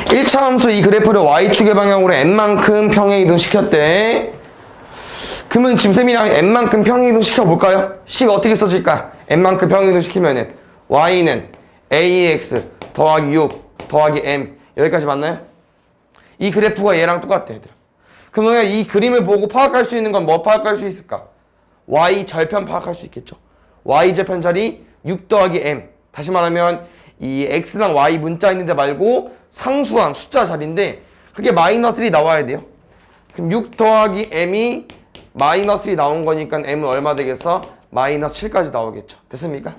1차 함수 이 그래프를 y축의 방향으로 n만큼 평행이동 시켰대. 그러면 지금 쌤이랑 n만큼 평행이동 시켜볼까요? C가 어떻게 써질까? n만큼 평행이동 시키면은 y는 ax 더하기 6 더하기 m 여기까지 맞나요? 이 그래프가 얘랑 똑같아 얘들아. 그러면 이 그림을 보고 파악할 수 있는 건 뭐 파악할 수 있을까? y 절편 파악할 수 있겠죠. y 절편 자리 6 더하기 m. 다시 말하면 이 x랑 y 문자 있는데 말고 상수항 숫자 자리인데 그게 마이너스 1이 나와야 돼요. 그럼 6 더하기 m이 마이너스 1이 나온 거니까 m은 얼마 되겠어? 마이너스 7까지 나오겠죠. 됐습니까?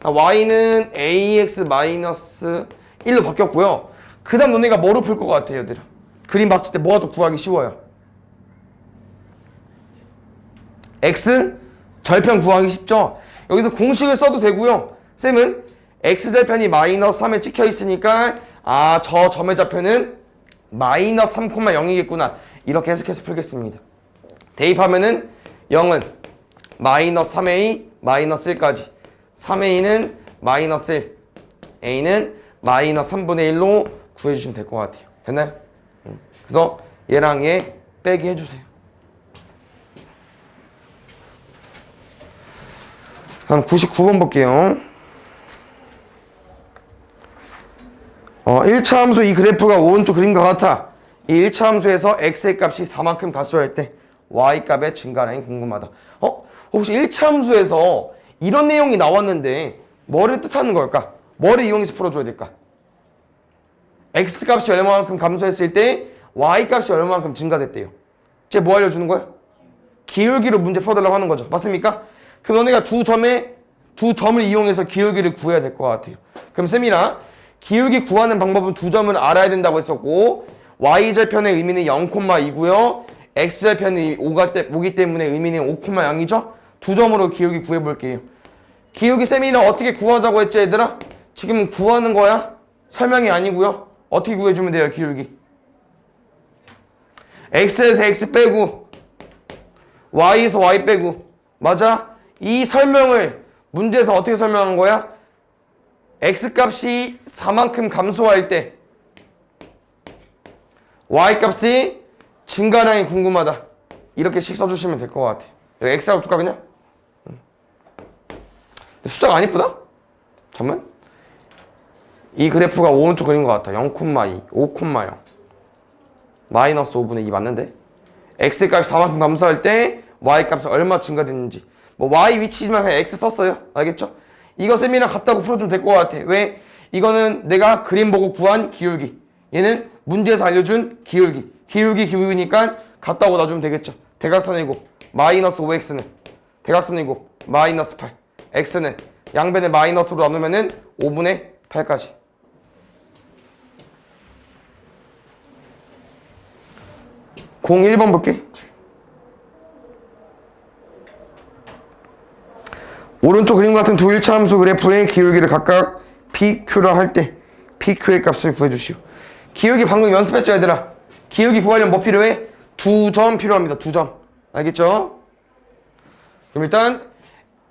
y는 ax 마이너스 1로 바뀌었고요. 그 다음 너네가 뭐로 풀 것 같아요 얘들아? 그림 봤을 때 뭐가 더 구하기 쉬워요? x 절편 구하기 쉽죠? 여기서 공식을 써도 되고요. 쌤은 x 절편이 마이너스 3에 찍혀 있으니까 저 점의 좌표는 마이너스 3,0이겠구나. 이렇게 해석해서 풀겠습니다. 대입하면은 0은 마이너스 3a 마이너스 1까지 3a는 마이너스 1 a는 마이너스 3분의 1로 구해주시면 될 것 같아요. 됐나요? 그래서 얘랑 얘 빼기 해주세요. 다음 99번 볼게요. 1차 함수 이 그래프가 오른쪽 그림과 같아. 이 1차 함수에서 x의 값이 4만큼 가수할 때 y 값의 증가량이 궁금하다. 혹시 1차 함수에서 이런 내용이 나왔는데 뭐를 뜻하는 걸까? 뭐를 이용해서 풀어줘야 될까? x 값이 얼마만큼 감소했을 때 y 값이 얼마만큼 증가됐대요. 쟤 뭐 알려주는 거야? 기울기로 문제 풀어달라고 하는 거죠. 맞습니까? 그럼 너네가 두 점을 이용해서 기울기를 구해야 될 것 같아요. 그럼 쌤이랑 기울기 구하는 방법은 두 점을 알아야 된다고 했었고 y절편의 의미는 0,2고요. x절편이 5기 때문에 의미는 5,0이죠. 두 점으로 기울기 구해볼게요. 기울기 쌤이랑 어떻게 구하자고 했죠 얘들아? 지금 구하는 거야? 설명이 아니고요. 어떻게 구해주면 돼요 기울기? x에서 x 빼고 y에서 y 빼고 맞아? 이 설명을 문제에서 어떻게 설명한 거야? x값이 4만큼 감소할 때 y값이 증가량이 궁금하다. 이렇게씩 써주시면 될 것 같아요. 여기 x하고 똑같냐? 숫자가 안 이쁘다? 잠깐만. 이 그래프가 오른쪽 그린 것 같아. 0,2, 5,0 마이너스 5분의 2 맞는데? x값이 4만큼 감소할 때 y값이 얼마 증가됐는지 뭐 y 위치지만 그냥 x 썼어요. 알겠죠? 이거 쌤이랑 같다고 풀어주면 될 것 같아. 왜? 이거는 내가 그림 보고 구한 기울기. 얘는 문제에서 알려준 기울기. 기울기니까 같다고 놔주면 되겠죠. 대각선이고 마이너스 5x는 대각선이고 마이너스 8. x는 양변에 마이너스로 나누면은 5분의 8까지. 공 1번 볼게. 오른쪽 그림 같은 두 1차 함수 그래프의 기울기를 각각 PQ라 할 때 PQ의 값을 구해주시오. 기울기 방금 연습했죠 얘들아? 기울기 구하려면 뭐 필요해? 두 점 필요합니다. 두 점. 알겠죠? 그럼 일단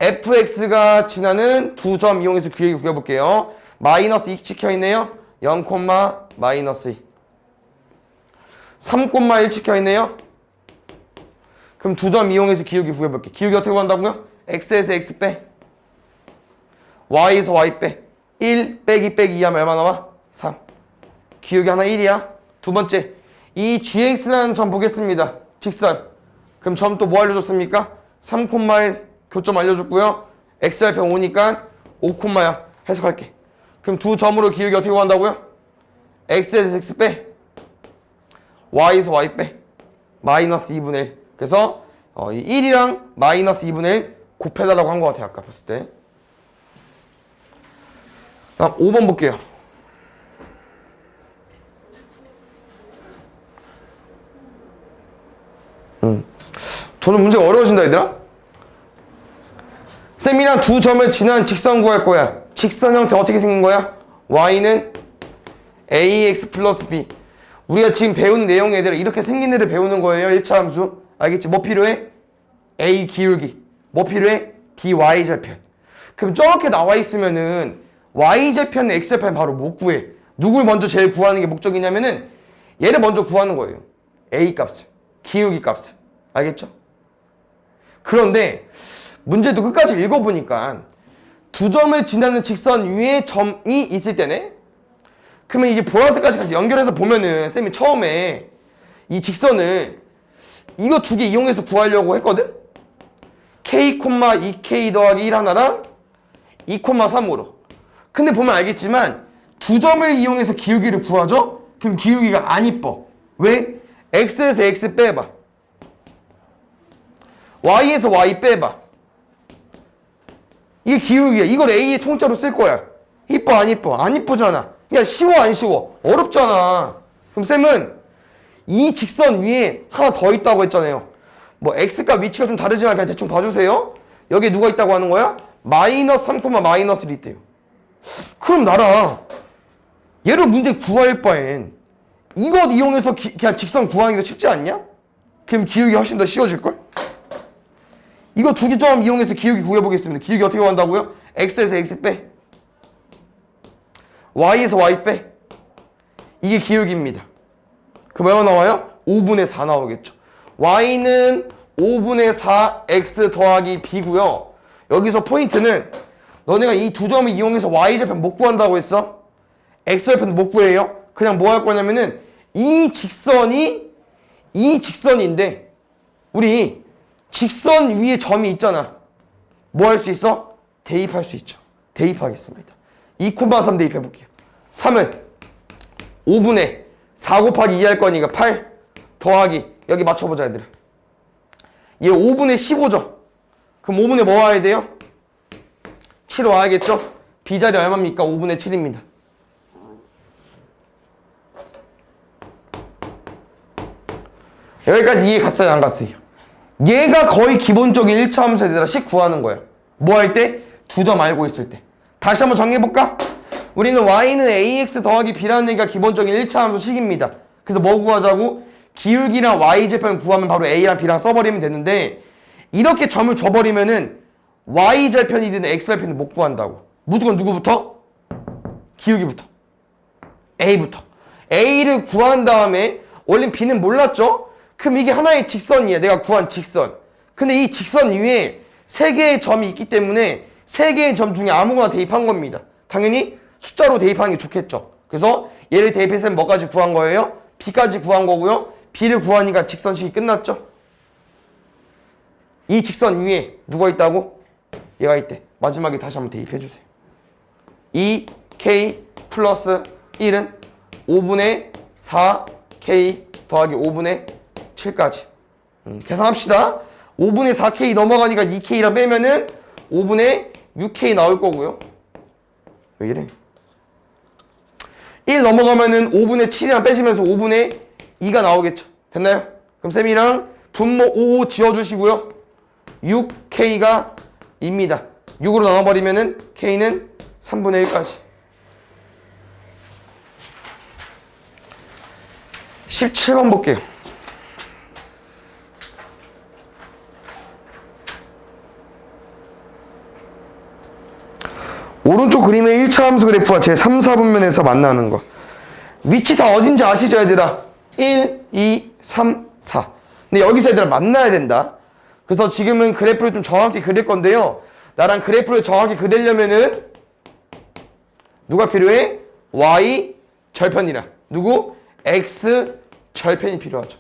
fx가 지나는 두 점 이용해서 기울기 구해볼게요. 마이너스 2 찍혀있네요. 0, 마이너스 2 3,1 찍혀있네요. 그럼 두 점 이용해서 기울기 구해볼게. 기울기 어떻게 구한다고요? x에서 x 빼 y에서 y 빼 1 빼기 2 하면 얼마 나와? 3. 기울기 하나 1이야. 두 번째 이 gx라는 점 보겠습니다. 직선. 그럼 점 또 뭐 알려줬습니까? 3,1 교점 알려줬고요. x절편 5니까 5,0 해석할게. 그럼 두 점으로 기울기 어떻게 구한다고요? x에서 x 빼 y에서 y 빼 마이너스 2분의 1. 그래서 이 1이랑 마이너스 2분의 1 곱해달라고 한 것 같아요. 아까 봤을 때. 다음 5번 볼게요. 저는 문제가 어려워진다 얘들아. 쌤이랑 두 점을 지난 직선 구할 거야. 직선 형태 어떻게 생긴 거야? y는 ax 플러스 b. 우리가 지금 배운 내용 얘들아 이렇게 생긴 애를 배우는 거예요. 1차 함수. 알겠지? 뭐 필요해? a 기울기. 뭐 필요해? by 절편. 그럼 저렇게 나와 있으면은 y절편, x절편 바로 못 구해. 누굴 먼저 제일 구하는 게 목적이냐면은 얘를 먼저 구하는 거예요. A 값을. 기울기 값을. 알겠죠? 그런데 문제도 끝까지 읽어보니까 두 점을 지나는 직선 위에 점이 있을 때네? 그러면 이게 보라색까지 같이 연결해서 보면은 쌤이 처음에 이 직선을 이거 두 개 이용해서 구하려고 했거든? K, 2K 더하기 1 하나랑 2, 3으로. 근데 보면 알겠지만 두 점을 이용해서 기울기를 구하죠? 그럼 기울기가 안 이뻐. 왜? X에서 X 빼봐. Y에서 Y 빼봐. 이게 기울기야. 이걸 A의 통짜로 쓸 거야. 이뻐 안 이뻐? 안 이쁘잖아. 야 쉬워 안 쉬워? 어렵잖아. 그럼 쌤은 이 직선 위에 하나 더 있다고 했잖아요. 뭐 X값 위치가 좀 다르지만 그냥 대충 봐주세요. 여기에 누가 있다고 하는 거야? 마이너스 3, 마이너스 1이 있대요. 그럼 나랑 얘를 문제 구할 바엔 이것 이용해서 그냥 직선 구하기가 쉽지 않냐? 그럼 기울기 훨씬 더 쉬워질걸? 이거 두 개 점 이용해서 기울기 구해보겠습니다. 기울기 어떻게 구한다고요? X에서 X 빼. Y에서 Y 빼. 이게 기울기입니다. 그럼 얼마 나와요? 5분의 4 나오겠죠. Y는 5분의 4 X 더하기 B고요. 여기서 포인트는 너네가 이 두 점을 이용해서 Y절편 못 구한다고 했어? X절편도 못 구해요. 그냥 뭐 할 거냐면은 이 직선인데 우리 직선 위에 점이 있잖아. 뭐 할 수 있어? 대입할 수 있죠. 대입하겠습니다. 2,3 대입해볼게요. 3은 5분의 4 곱하기 2 할 거니까 8 더하기 여기 맞춰보자 얘들아. 얘 5분의 15죠. 그럼 5분의 뭐 와야 돼요? 7 와야겠죠? B자리 얼마입니까? 5분의 7입니다. 여기까지 이해 갔어요? 안 갔어요? 얘가 거의 기본적인 1차 함수에 대해서 식 구하는 거야. 뭐 할 때? 두 점 알고 있을 때. 다시 한번 정리해볼까? 우리는 y는 ax 더하기 b라는 얘기가 기본적인 1차 함수 식입니다. 그래서 뭐 구하자고? 기울기랑 y절편 구하면 바로 a랑 b랑 써버리면 되는데 이렇게 점을 줘버리면은 y절편이든 x절편이든 못 구한다고. 무조건 누구부터? 기울기부터. a부터. a를 구한 다음에 원래 b는 몰랐죠? 그럼 이게 하나의 직선이야. 내가 구한 직선. 근데 이 직선 위에 세 개의 점이 있기 때문에 세 개의 점 중에 아무거나 대입한 겁니다. 당연히 숫자로 대입하는 게 좋겠죠. 그래서 얘를 대입해서 뭐까지 구한 거예요? b까지 구한 거고요. b를 구하니까 직선식이 끝났죠. 이 직선 위에 누가 있다고? 얘가 있대. 마지막에 다시 한번 대입해 주세요. 2k 플러스 1은 5분의 4k 더하기 5분의 7까지. 계산합시다. 5분의 4k 넘어가니까 2k랑 빼면은 5분의 6k 나올 거고요. 왜 이래? 1 넘어가면은 5분의 7이랑 빼시면서 5분의 2가 나오겠죠. 됐나요? 그럼 쌤이랑 분모 5 지워주시고요. 6k가 2입니다. 6으로 나눠버리면은 k는 3분의 1까지. 17번 볼게요. 오른쪽 그림의 1차 함수 그래프와 제 3, 4분면에서 만나는 거. 위치 다 어딘지 아시죠, 얘들아? 1, 2, 3, 4. 근데 여기서 얘들아 만나야 된다. 그래서 지금은 그래프를 좀 정확히 그릴 건데요. 나랑 그래프를 정확히 그리려면은 누가 필요해? Y 절편이랑 누구? X 절편이 필요하죠.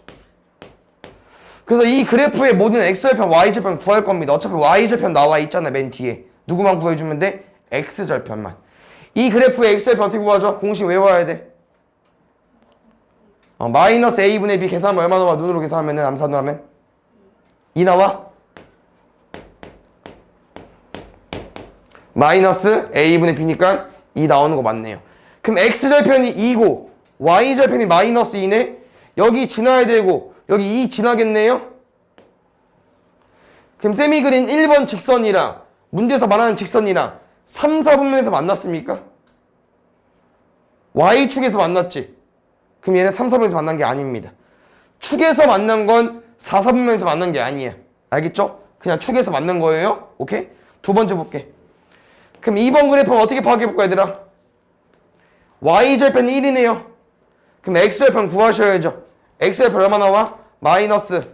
그래서 이 그래프의 모든 X절편, Y절편 구할 겁니다. 어차피 Y절편 나와 있잖아, 맨 뒤에. 누구만 구해주면 돼? X절편만. 이 그래프의 X절편 어떻게 구하죠? 공식 외워야 돼. 마이너스 A분의 B 계산하면 얼마 나와? 눈으로 계산하면은 암산을 하면 2 나와? 마이너스 A분의 B니까 2 나오는 거 맞네요. 그럼 X절편이 2고 Y절편이 마이너스 2네? 여기 지나야 되고 여기 2 지나겠네요? 그럼 쌤이 그린 1번 직선이랑 문제에서 말하는 직선이랑 3, 4분면에서 만났습니까? Y축에서 만났지? 그럼 얘는 3, 4분면에서 만난 게 아닙니다. 축에서 만난 건 4, 4분면에서 만난 게 아니에요. 알겠죠? 그냥 축에서 만난 거예요. 오케이? 두 번째 볼게. 그럼 2번 그래프는 어떻게 파악해볼까 얘들아? y절편 1이네요. 그럼 x절편 구하셔야죠. x절편 얼마 나와? 마이너스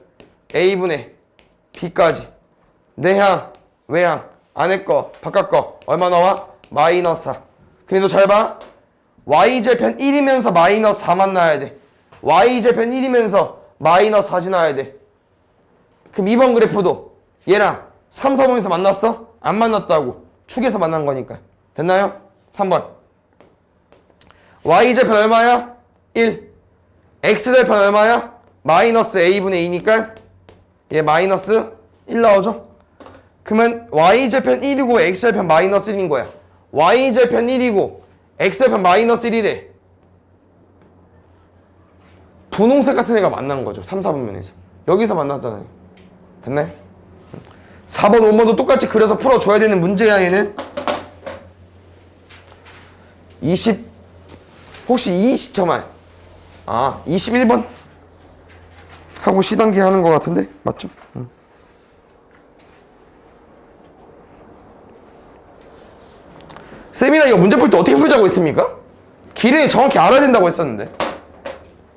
a분의 b까지. 내향, 외향, 안에 거, 바깥 거 얼마 나와? 마이너스 4. 그래도 잘 봐. y절편 1이면서 마이너스 4만 나와야 돼. y절편 1이면서 마이너스 4지 나와야 돼. 그럼 2번 그래프도 얘랑 3, 4번에서 만났어? 안 만났다고. 축에서 만난 거니까. 됐나요? 3번. y절편 얼마야? 1. x절편 얼마야? 마이너스 a분의 2니까 얘 마이너스 1 나오죠? 그러면 y절편 1이고 x절편 마이너스 1인 거야. y절편 1이고 x절편 마이너스 1이래. 분홍색 같은 애가 만난 거죠. 3, 4번면에서. 여기서 만났잖아요. 됐나요? 4번, 5번도 똑같이 그려서 풀어줘야 되는 문제야 얘는. 혹시 20점만 21번 하고 시단계 하는 것 같은데 맞죠? 쌤이나 이거 문제 풀 때 어떻게 풀자고 했습니까? 길을 정확히 알아야 된다고 했었는데.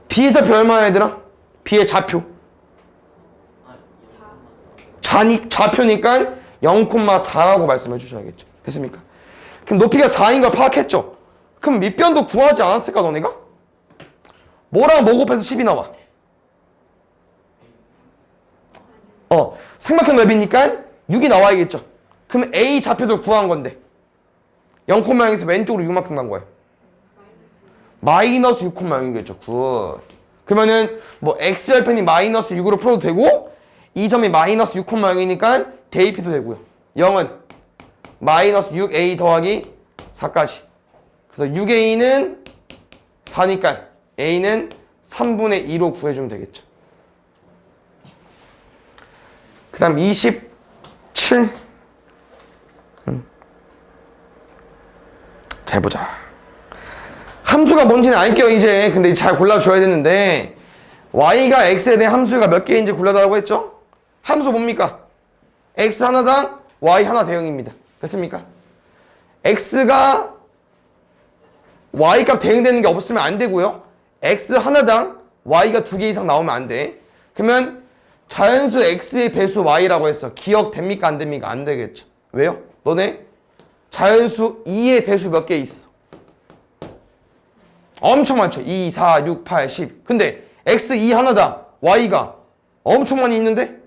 B의 좌표 얼마야 얘들아? B의 좌표 좌표니까 0,4라고 말씀해 주셔야겠죠. 됐습니까? 그럼 높이가 4인 걸 파악했죠? 그럼 밑변도 구하지 않았을까 너네가? 뭐랑 뭐 곱해서 10이 나와? 삼각형 넓이니까 6이 나와야겠죠. 그럼 A 좌표도 구한 건데 0,0에서 왼쪽으로 6만큼 간 거예요. 마이너스 6,0이겠죠. 굿. 그러면은 뭐 x절편이 마이너스 6으로 풀어도 되고 이 점이 마이너스 6,0이니까 대입해도 되고요. 0은 마이너스 6a 더하기 4까지. 그래서 6a는 4니까 a는 3분의 2로 구해주면 되겠죠. 그 다음 27. 잘 보자. 함수가 뭔지는 알게요 이제. 근데 잘 골라줘야 되는데 y가 x에 대한 함수가 몇 개인지 골라달라고 했죠? 함수 뭡니까? x 하나당 y 하나 대응입니다. 됐습니까? x가 y 값 대응되는 게 없으면 안 되고요. x 하나당 y가 2개 이상 나오면 안 돼. 그러면 자연수 x의 배수 y라고 했어. 기억됩니까? 안 됩니까? 안 되겠죠. 왜요? 너네 자연수 2의 배수 몇 개 있어? 엄청 많죠. 2, 4, 6, 8, 10. 근데 x 2 하나당 y가 엄청 많이 있는데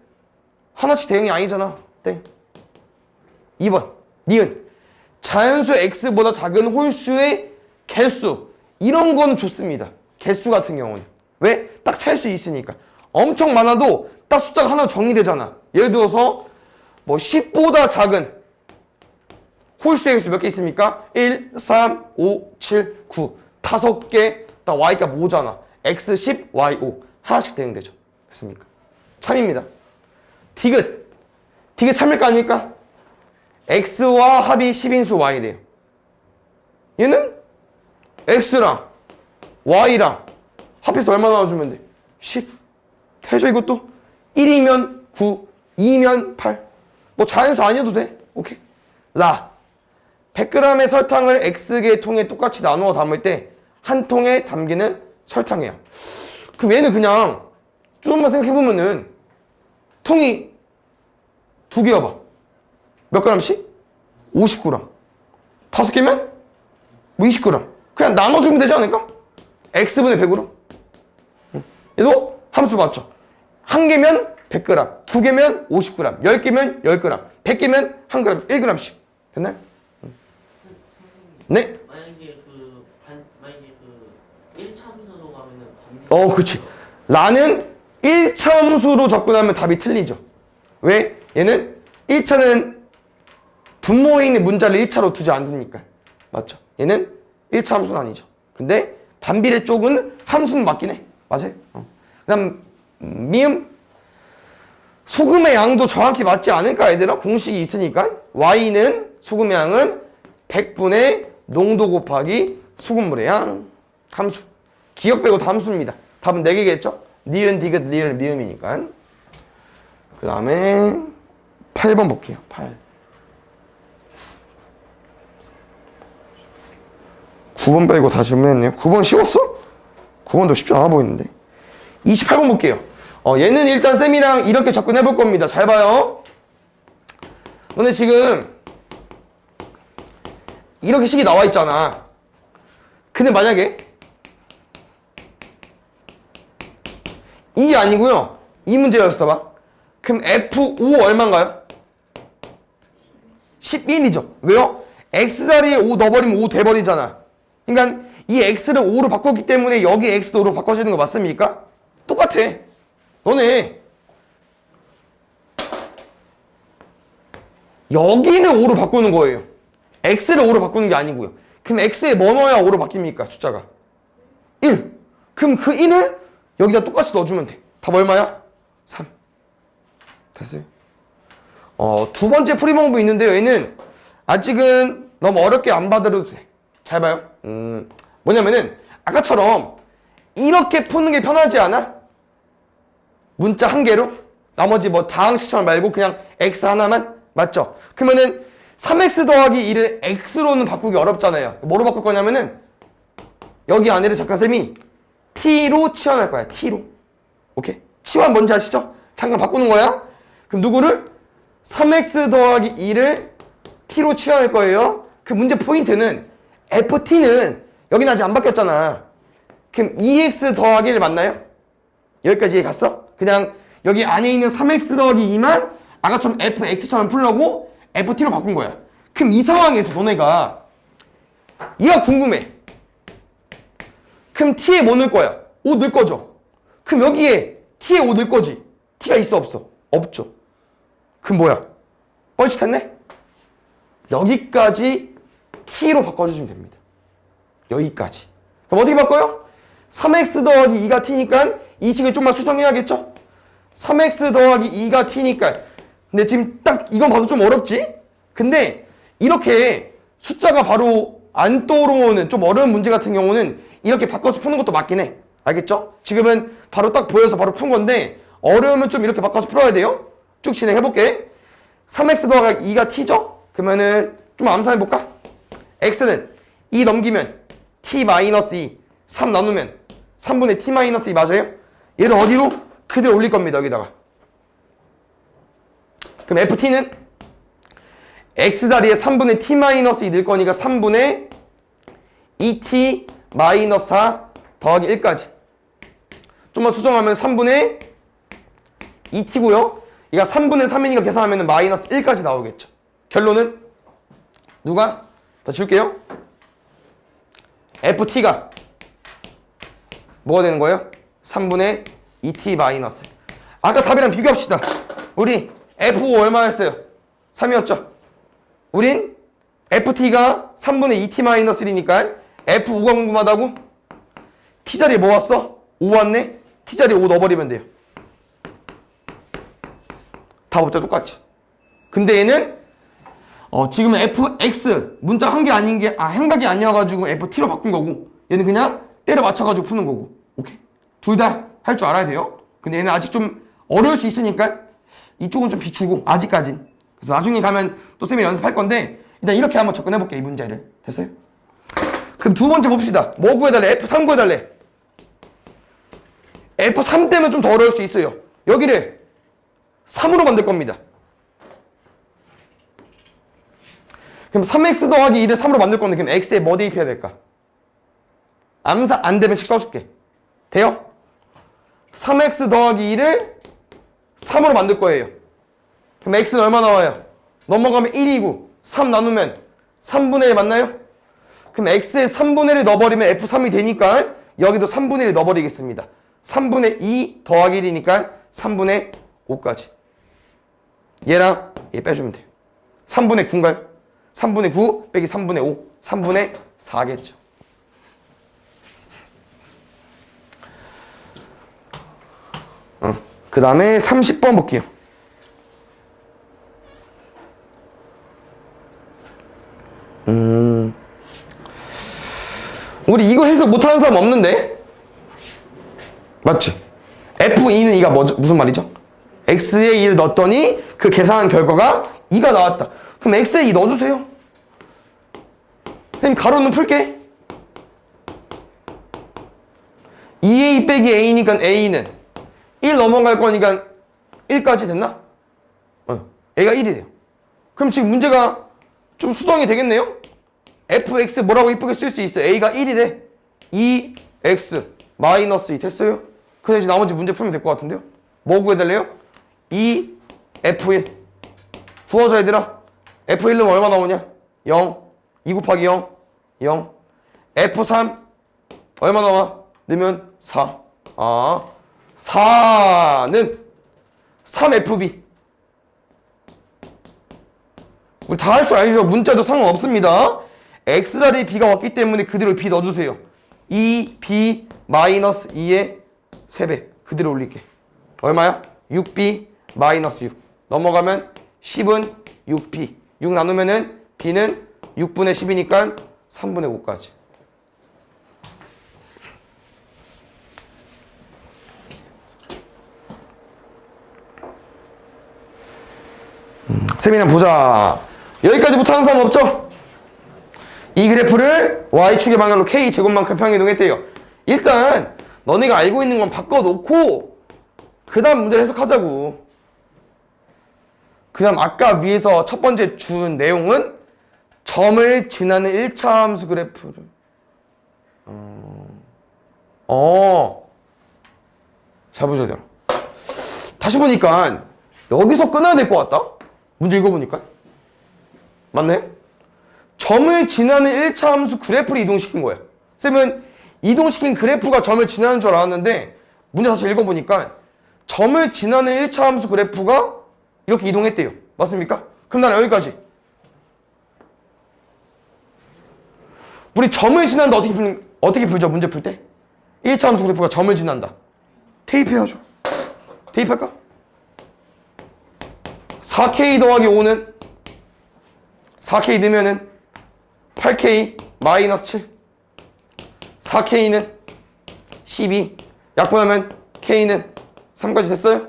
하나씩 대응이 아니잖아. 땡. 2번 니은 자연수 x보다 작은 홀수의 개수. 이런 건 좋습니다. 개수 같은 경우는. 왜? 딱 셀 수 있으니까. 엄청 많아도 딱 숫자가 하나 정리되잖아. 예를 들어서 뭐 10보다 작은 홀수의 개수 몇 개 있습니까? 1, 3, 5, 7, 9. 5개, 딱 y가 모잖아. x 10, y 5. 하나씩 대응되죠. 됐습니까? 참입니다. 디귿. 디귿 참일까 아닐까? x와 합이 10인수 y래요. 얘는 x랑 y랑 합해서 얼마 나와주면 돼? 10. 되죠 이것도? 1이면 9, 2면 8. 뭐 자연수 아니어도 돼. 오케이. 라. 100g의 설탕을 x개 통에 똑같이 나누어 담을 때 한 통에 담기는 설탕이야. 그럼 얘는 그냥 조금만 생각해보면은 통이 2개야 봐. 몇 g씩? 50g. 5개면? 뭐 20g. 그냥 나눠주면 되지 않을까? x분의 100으로. 얘도 함수 맞죠? 1개면 100g, 2개면 50g, 10개면 10g, 100개면 1g, 1g씩. 됐나요? 네? 만약에 1참수로 가면은 그치. 라는 1차함수로 접근하면 답이 틀리죠. 왜? 얘는 1차는 분모에 있는 문자를 1차로 두지 않으니까. 맞죠? 얘는 1차 함수는 아니죠. 근데 반비례 쪽은 함수는 맞긴 해. 맞아요? 그 다음 미음. 소금의 양도 정확히 맞지 않을까 얘들아? 공식이 있으니까. y는 소금의 양은 100분의 농도 곱하기 소금물의 양. 함수. 기억 빼고 다 함수입니다. 답은 4개겠죠? 니은, 디귿, 리을, 미음이니까. 그 다음에 8번 볼게요. 8. 9번 빼고 다 질문했네요. 9번 쉬웠어? 9번도 쉽지 않아 보이는데. 28번 볼게요. 얘는 일단 쌤이랑 이렇게 접근해 볼 겁니다. 잘 봐요. 너네 지금 이렇게 식이 나와 있잖아. 근데 만약에 이게 아니고요. 이 문제였어 봐. 그럼 F5 얼마인가요? 11이죠. 왜요? X자리에 5 넣어버리면 5 돼버리잖아. 그러니까 이 X를 5로 바꿨기 때문에 여기 X도 5로 바꿔주는 거 맞습니까? 똑같아. 너네 여기는 5로 바꾸는 거예요. X를 5로 바꾸는 게 아니고요. 그럼 X에 뭐 넣어야 5로 바뀝니까? 숫자가 1. 그럼 그 1을 여기다 똑같이 넣어주면 돼. 답 얼마야? 3. 됐어요? 두 번째 풀이 방법이 있는데요. 얘는 아직은 너무 어렵게 안 받아도 돼. 잘 봐요. 뭐냐면은 아까처럼 이렇게 푸는 게 편하지 않아? 문자 한 개로? 나머지 뭐 다항식처럼 말고 그냥 X 하나만? 맞죠? 그러면은 3X 더하기 2를 X로는 바꾸기 어렵잖아요. 뭐로 바꿀 거냐면은 여기 안에를 작가쌤이 T로 치환할 거야. T로. 오케이? 치환 뭔지 아시죠? 잠깐 바꾸는 거야. 그럼 누구를? 3X 더하기 2를 T로 치환할 거예요. 그 문제 포인트는 FT는 여기는 아직 안 바뀌었잖아. 그럼 2X 더하기 1 맞나요? 여기까지 이해 갔어? 그냥 여기 안에 있는 3X 더하기 2만 아까처럼 FX처럼 풀려고 FT로 바꾼 거야. 그럼 이 상황에서 너네가 얘가 궁금해. 그럼 T에 뭐 넣을 거야? 5 넣을 거죠? 그럼 여기에 T에 5 넣을 거지? T가 있어 없어? 없죠. 그럼 뭐야? 뻘짓했네? 여기까지 T로 바꿔주시면 됩니다. 여기까지. 그럼 어떻게 바꿔요? 3X 더하기 2가 T니까 이 식을 좀만 수정해야겠죠? 3X 더하기 2가 T니까. 근데 지금 딱 이건 봐도 좀 어렵지? 근데 이렇게 숫자가 바로 안 떠오르는 좀 어려운 문제 같은 경우는 이렇게 바꿔서 푸는 것도 맞긴 해. 알겠죠? 지금은 바로 딱 보여서 바로 푼 건데 어려우면 좀 이렇게 바꿔서 풀어야 돼요. 쭉 진행해볼게. 3X 더하기 2가 T죠? 그러면은 좀 암산해볼까? X는 2 넘기면 T-2, 3 나누면 3분의 T-2 맞아요? 얘를 어디로? 그대로 올릴 겁니다. 여기다가. 그럼 FT는 X자리에 3분의 T-2 넣을 거니까 3분의 2T-4 더하기 1까지. 좀만 수정하면 3분의 2T고요. 얘가 3분의 3이니까 계산하면 마이너스 1까지 나오겠죠. 결론은 누가? 다 지울게요. FT가 뭐가 되는 거예요? 3분의 2T 마이너스. 아까 답이랑 비교합시다. 우리 F5 얼마였어요? 3이었죠? 우린 FT가 3분의 2T 마이너스 1이니까 F5가 궁금하다고? T자리에 뭐 왔어? 5 왔네? T자리에 5 넣어버리면 돼요. 답부터 똑같이. 근데 얘는 지금 FX 문자 한 개 아닌 게 행각이 아니어가지고 FT로 바꾼 거고 얘는 그냥 때려 맞춰가지고 푸는 거고. 오케이? 둘 다 할 줄 알아야 돼요. 근데 얘는 아직 좀 어려울 수 있으니까 이쪽은 좀 비추고 아직까진. 그래서 나중에 가면 또 쌤이 연습할 건데 일단 이렇게 한번 접근해볼게 이 문제를. 됐어요? 그럼 두 번째 봅시다. 뭐 구해달래? F3 구해달래. F3 때문에 좀 더 어려울 수 있어요. 여기를 3으로 만들 겁니다. 그럼 3x 더하기 1을 3으로 만들 건데 그럼 x에 뭐 대입해야 될까? 암산 안 되면씩 써줄게. 돼요? 3x 더하기 1을 3으로 만들 거예요. 그럼 x는 얼마 나와요? 넘어가면 1이고 3 나누면 3분의 1 맞나요? 그럼 x에 3분의 1을 넣어버리면 f3이 되니까 여기도 3분의 1을 넣어버리겠습니다. 3분의 2 더하기 1이니까 3분의 5까지. 얘랑 얘 빼주면 돼요. 3분의 9인가요? 3분의 9 빼기 3분의 5 3분의 4겠죠. 그 다음에 30번 볼게요. 우리 이거 해석 못하는 사람 없는데? 맞지? F2는 이가 무슨 말이죠? X에 2를 넣었더니 그 계산한 결과가 2가 나왔다. 그럼 X에 2 넣어주세요. 선생님 가로는 풀게. 2a 빼기 a니까 a는 1 넘어갈 거니까 1까지 됐나? a가 1이 돼요. 그럼 지금 문제가 좀 수정이 되겠네요? fx 뭐라고 이쁘게 쓸 수 있어요? a가 1이래. 2x 마이너스 2 됐어요? 그래서 이제 나머지 문제 풀면 될 것 같은데요? 뭐 구해달래요? 2f1 부어줘 얘들아. f1은 얼마 나오냐? 0 2 곱하기 0 0 f3 얼마 나와? 넣으면 4 4는 3fb. 우리 다 할 줄 알죠? 문자도 상관없습니다. x자리에 b가 왔기 때문에 그대로 b 넣어주세요. 2b 마이너스 2의 3배 그대로 올릴게. 얼마야? 6b 마이너스 6 넘어가면 10은 6b 6 나누면은 b는 6분의 10이니까 3분의 5까지. 세미나 보자. 여기까지부터 하는 사람 없죠? 이 그래프를 y축의 방향으로 k제곱만큼 평이동했대요. 일단 너네가 알고 있는 건 바꿔놓고 그 다음 문제 해석하자고. 그 다음 아까 위에서 첫 번째 준 내용은 점을 지나는 1차 함수 그래프를 잘 보셔야 돼요. 다시 보니까 여기서 끊어야 될 것 같다. 문제 읽어보니까 맞네? 점을 지나는 1차 함수 그래프를 이동시킨 거예요. 쌤은 이동시킨 그래프가 점을 지나는 줄 알았는데 문제 다시 읽어보니까 점을 지나는 1차 함수 그래프가 이렇게 이동했대요. 맞습니까? 그럼 나는 여기까지. 우리 점을 지난다 어떻게 풀죠? 문제 풀 때? 1차 함수 그래프가 점을 지난다. 대입해야죠. 대입할까? 4k 더하기 5는 4k 넣으면은 8k 마이너스 7 4k는 12 약분하면 k는 3까지 됐어요?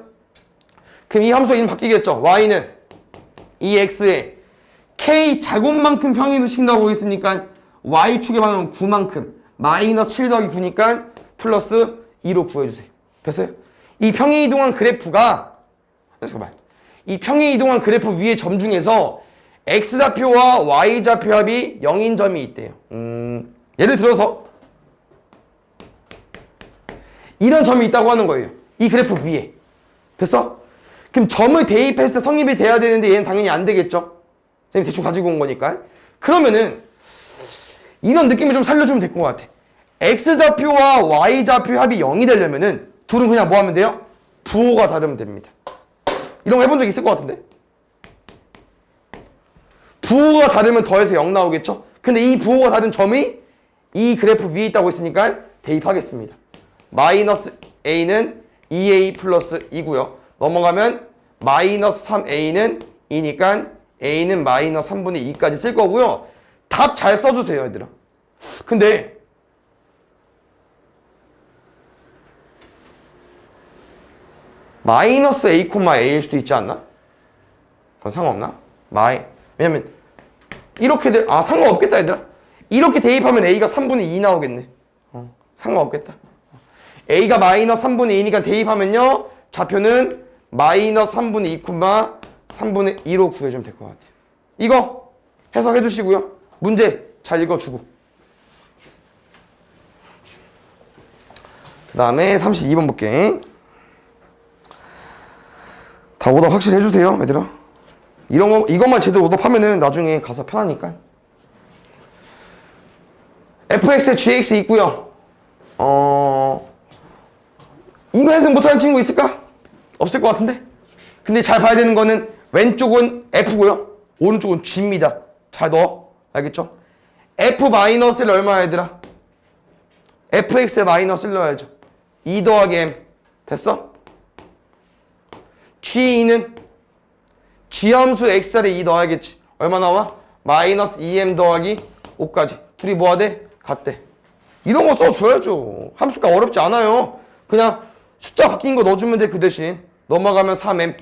그럼 이 함수의 이름 바뀌겠죠? y는 2x에 k 제곱만큼 평행이동 시킨다고 했으니까 y축의 방향은 9만큼 마이너스 7 더하기 9니까 플러스 2로 구해주세요. 됐어요? 이 평행이동한 그래프가 잠깐만 이 평행이동한 그래프 위의 점 중에서 x좌표와 y좌표 합이 0인 점이 있대요. 예를 들어서 이런 점이 있다고 하는 거예요. 이 그래프 위에. 됐어? 그럼 점을 대입했을 때 성립이 돼야 되는데 얘는 당연히 안 되겠죠? 선생님이 대충 가지고 온 거니까. 그러면은 이런 느낌을 좀 살려주면 될 것 같아. x좌표와 y좌표 합이 0이 되려면은 둘은 그냥 뭐 하면 돼요? 부호가 다르면 됩니다. 이런 거 해본 적 있을 것 같은데? 부호가 다르면 더해서 0 나오겠죠? 근데 이 부호가 다른 점이 이 그래프 위에 있다고 했으니까 대입하겠습니다. 마이너스 a는 2a 플러스 2고요. 넘어가면 마이너스 3a는 2니까 a는 마이너스 3분의 2까지 쓸 거고요. 답 잘 써주세요, 얘들아. 근데 마이너스 a, a일 수도 있지 않나? 그건 상관없나? 왜냐면 이렇게 상관없겠다 얘들아. 이렇게 대입하면 a가 3분의 2 나오겠네. 상관없겠다. a가 마이너스 3분의 2니까 대입하면요 좌표는 마이너스 3분의 2, 3분의 2로 구해주면 될 것 같아요. 이거 해석해 주시고요. 문제 잘 읽어주고. 그 다음에 32번 볼게. 다 오답 확실히 해주세요, 얘들아. 이것만 제대로 오답하면은 나중에 가서 편하니까. fx에 gx 있고요. 이거 해석 못하는 친구 있을까? 없을 것 같은데? 근데 잘 봐야 되는 거는 왼쪽은 f고요. 오른쪽은 g입니다. 잘 넣어. 알겠죠? f-를 얼마야 얘들아? fx에 마이너스를 넣어야죠. 2 더하기 m. 됐어? g는 g함수 x자리에 2 넣어야겠지. 얼마 나와? 마이너스 2m 더하기 5까지. 둘이 뭐가 돼? 같대. 이런 거 써줘야죠. 함수가 어렵지 않아요. 그냥 숫자 바뀐 거 넣어주면 돼. 그 대신 넘어가면 3m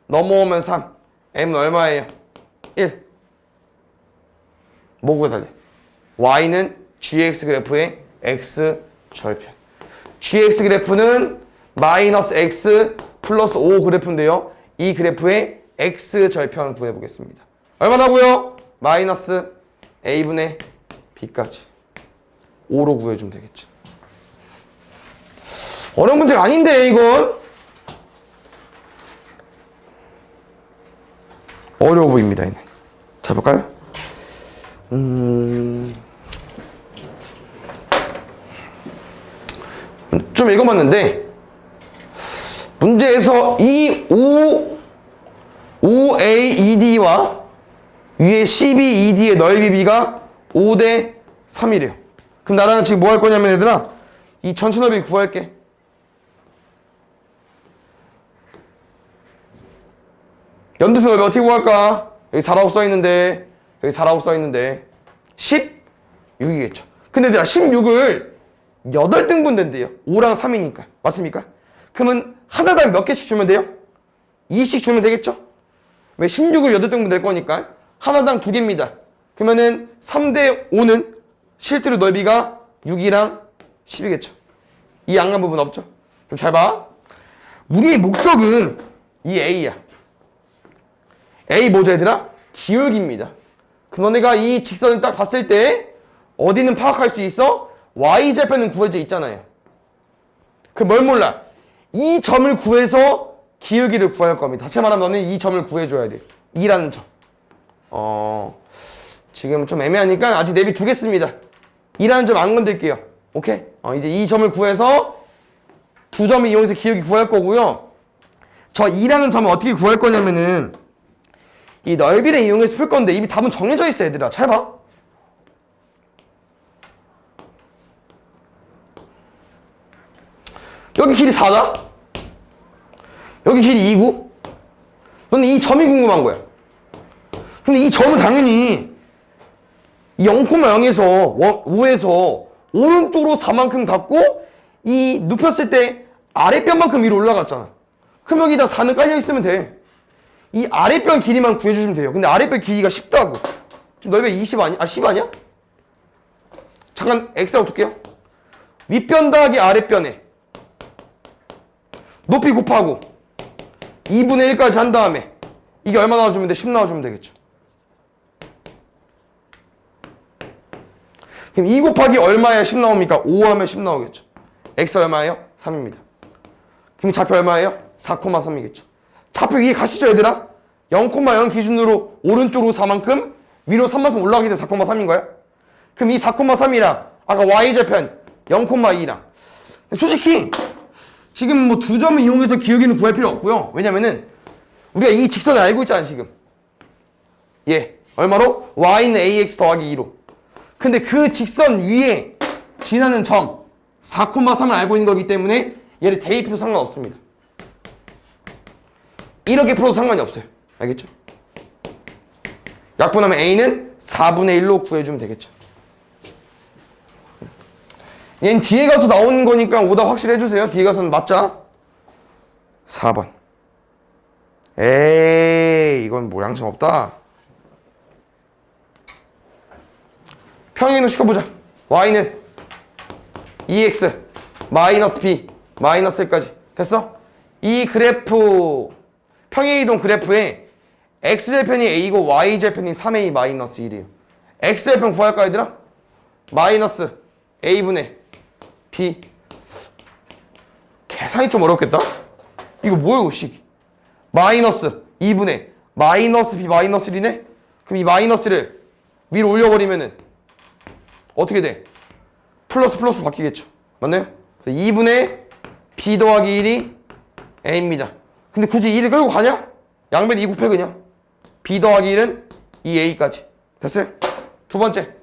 넘어오면 3 m은 얼마예요? 1. 뭐 구해달래? y는 gx 그래프의 x 절편. gx 그래프는 마이너스 x 플러스 5 그래프인데요. 이 그래프의 x 절편 구해보겠습니다. 얼마나고요? 마이너스 a분의 b까지 5로 구해주면 되겠죠. 어려운 문제가 아닌데 이건 어려워 보입니다. 얘는. 자 볼까요? 좀 읽어봤는데 문제에서 이 OAED와 위에 CBED의 넓이 B가 5대 3이래요. 그럼 나랑 지금 뭐 할 거냐면 얘들아 이 전체 넓이 구할게. 연두수 넓이 어떻게 구할까? 여기 4라고 써있는데 여기 4라고 써있는데 16이겠죠. 근데 얘들아 16을 8등분 된대요. 5랑 3이니까. 맞습니까? 그러면 하나당 몇 개씩 주면 돼요? 2씩 주면 되겠죠? 왜 16을 8등분 될 거니까 하나당 2개입니다. 그러면은 3대 5는 실제로 넓이가 6이랑 10이겠죠. 이 양감 부분 없죠? 그럼 잘 봐. 우리의 목적은 이 A야. A 뭐죠 얘들아? 기울기입니다. 그 너네가 이 직선을 딱 봤을 때 어디는 파악할 수 있어? Y절편은 구해져 있잖아요. 그 뭘 몰라? 이 점을 구해서 기울기를 구할 겁니다. 다시 말하면 너는 이 점을 구해줘야 돼. 2라는 점. 지금 좀 애매하니까 아직 내비 두겠습니다. 2라는 점 안 건들게요. 오케이? 이제 이 점을 구해서 두 점을 이용해서 기울기 구할 거고요. 저 2라는 점을 어떻게 구할 거냐면은 이 넓이를 이용해서 풀 건데 이미 답은 정해져 있어 얘들아. 잘 봐. 여기 길이 4다. 여기 길이 2구. 너는 이 점이 궁금한 거야. 근데 이 점은 당연히 0,0에서 5에서 오른쪽으로 4만큼 갔고 이 눕혔을 때 아랫변만큼 위로 올라갔잖아. 그럼 여기다 4는 깔려 있으면 돼. 이 아랫변 길이만 구해주시면 돼요. 근데 아랫변 길이가 10다고. 지금 넓이가 20 아니야? 10 아니야? 잠깐 x라고 둘게요. 윗변 더하기 아랫변에 높이 곱하고 2분의 1까지 한 다음에 이게 얼마 나와주면 돼? 10 나와주면 되겠죠. 그럼 2 곱하기 얼마야 10 나옵니까? 5 하면 10 나오겠죠. x 얼마예요? 3입니다. 그럼 좌표 얼마예요? 4,3이겠죠. 좌표 위에 가시죠 얘들아? 0,0 기준으로 오른쪽으로 4만큼 위로 3만큼 올라가게 되면 4,3인 거야? 그럼 이 4,3이랑 아까 y절편 0,2랑 솔직히 지금 뭐 두 점을 이용해서 기울기는 구할 필요 없고요. 왜냐면은 우리가 이 직선을 알고 있잖아 지금. 얼마로? y는 ax 더하기 2로. 근데 그 직선 위에 지나는 점 4,3을 알고 있는 거기 때문에 얘를 대입해도 상관없습니다. 이렇게 풀어도 상관이 없어요. 알겠죠? 약분하면 a는 4분의 1로 구해주면 되겠죠. 얘는 뒤에 가서 나오는 거니까 오답 확실히 해주세요. 뒤에 가서는 맞자. 4번. 에이 이건 뭐 양심 없다. 평행이동 시켜보자. y는 2x 마이너스 b 마이너스 1까지 됐어? 이 그래프 평행이동 그래프에 x절편이 a고 y절편이 3a 마이너스 1이에요. x절편 구할까 얘들아? 마이너스 a분의 b. 계산이 좀 어렵겠다. 이거 뭐야 이거 식. 마이너스 2분의 마이너스 b 마이너스 1이네? 그럼 이 마이너스를 위로 올려버리면은 어떻게 돼? 플러스 플러스 바뀌겠죠. 맞나요? 2분의 b 더하기 1이 a입니다. 근데 굳이 2를 끌고 가냐? 양변 2 곱해 그냥. b 더하기 1은 2a까지. 됐어요? 두 번째.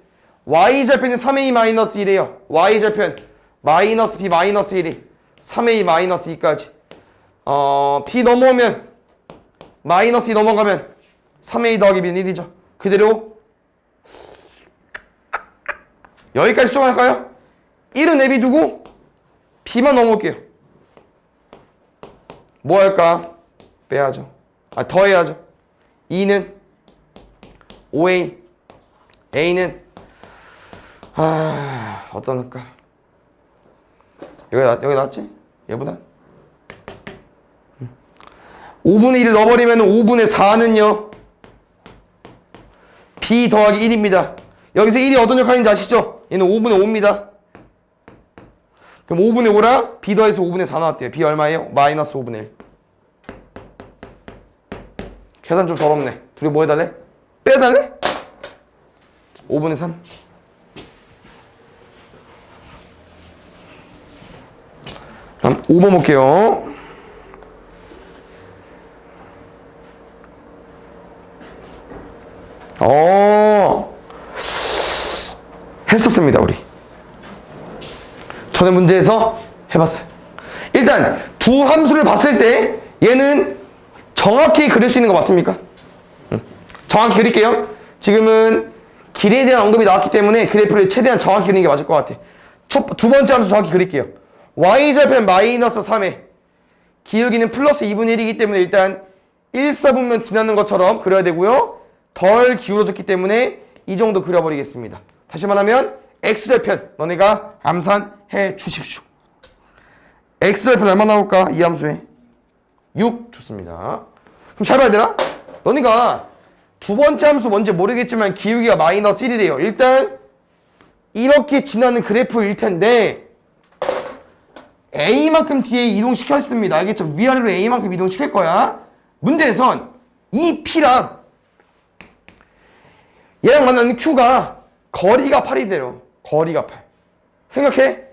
y절편이 3a 마이너스 1이에요. y절편 마이너스 b 마이너스 1이 3a 마이너스 2까지. b 넘어오면 마이너스 2 넘어가면 3a 더하기 b는 1이죠. 그대로 여기까지 수정할까요? 1은 내비두고 b만 넘어올게요. 뭐 할까? 빼야죠. 더해야죠. 2는 5a, a는 어떤 할까? 여기 나왔지? 얘보다 5분의 1을 넣어버리면 5분의 4는요 b 더하기 1입니다. 여기서 1이 어떤 역할인지 아시죠? 얘는 5분의 5입니다. 그럼 5분의 5랑 b 더해서 5분의 4 나왔대요. b 얼마예요? 마이너스 5분의 1. 계산 좀 더럽네. 둘이 뭐 해달래? 빼달래? 5분의 3. 다음 5번 볼게요. 했었습니다, 우리. 전에 문제에서 해봤어요. 일단 두 함수를 봤을 때 얘는 정확히 그릴 수 있는 거 맞습니까? 정확히 그릴게요. 지금은 길이에 대한 언급이 나왔기 때문에 그래프를 최대한 정확히 그리는 게 맞을 것 같아. 두 번째 함수 정확히 그릴게요. y절편 마이너스 3에 기울기는 플러스 2분의 1이기 때문에 일단 1사분면 지나는 것처럼 그려야 되고요. 덜 기울어졌기 때문에 이 정도 그려버리겠습니다. 다시 말하면 x절편 너네가 암산해 주십시오. x절편 얼마 나올까? 이 함수에 6 좋습니다. 그럼 잘 봐야 되나? 너네가 두 번째 함수 뭔지 모르겠지만 기울기가 마이너스 1이래요. 일단 이렇게 지나는 그래프일 텐데 A만큼 뒤에 이동시켰습니다. 알겠죠? 위아래로 A만큼 이동시킬 거야. 문제에선 이 P랑 얘랑 만나는 Q가 거리가 8이 돼요. 거리가 8. 생각해.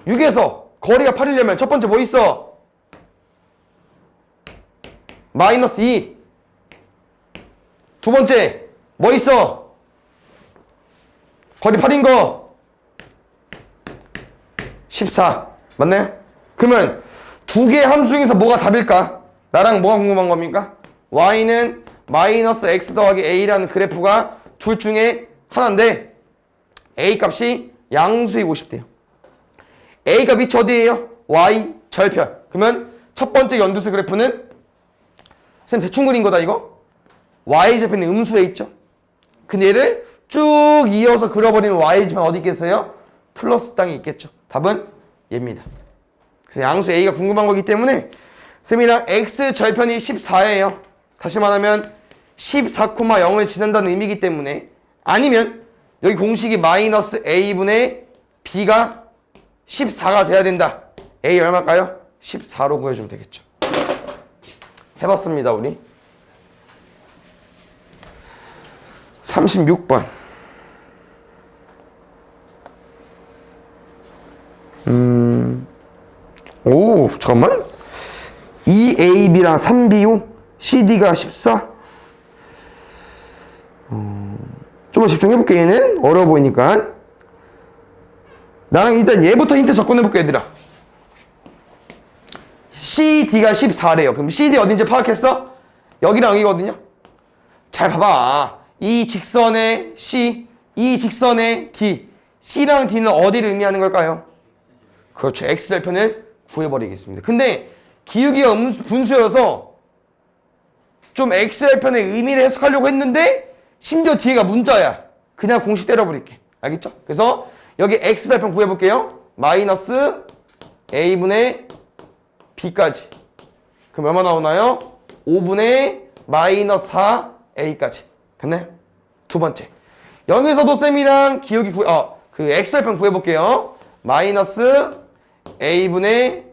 6에서 거리가 8이려면 첫 번째 뭐 있어? 마이너스 2. 두 번째 뭐 있어? 거리 8인 거 14. 맞나요? 그러면 두 개의 함수 중에서 뭐가 답일까? 나랑 뭐가 궁금한 겁니까? y는 마이너스 x 더하기 a라는 그래프가 둘 중에 하나인데 a 값이 양수이고 싶대요. a 값이 어디예요? y 절편. 그러면 첫 번째 연두수 그래프는 쌤 대충 그린 거다 이거? y 절편이 음수에 있죠. 근데 얘를 쭉 이어서 그려버리면 y 절편 어디 있겠어요? 플러스 땅이 있겠죠. 답은 얘입니다. 그래서 양수 a가 궁금한 거기 때문에 쌤이랑 x 절편이 14예요. 다시 말하면 14,0을 지난다는 의미이기 때문에 아니면 여기 공식이 마이너스 a분의 b가 14가 돼야 된다. a 얼마일까요? 14로 구해주면 되겠죠. 해봤습니다 우리. 36번 오 잠깐만 2ab랑 3bu cd가 14 좀만 집중해볼게. 얘는 어려워 보이니까 나랑 일단 얘부터 힌트 접근해볼게 얘들아. cd가 14래요. 그럼 cd 어딘지 파악했어? 여기랑 여기거든요. 잘 봐봐. 이 직선의 c, 이 직선의 d, c랑 d는 어디를 의미하는 걸까요? 그렇죠. x절편을 구해버리겠습니다. 근데 기울기가 분수여서 좀 x절편의 의미를 해석하려고 했는데 심지어 뒤에가 문자야. 그냥 공식 때려버릴게. 알겠죠? 그래서 여기 x절편 구해볼게요. 마이너스 a분의 b까지. 그럼 얼마 나오나요? 5분의 마이너스 4a까지. 됐나요? 두 번째. 여기서도 쌤이랑 기울기 그 x절편 구해볼게요. 마이너스 a분의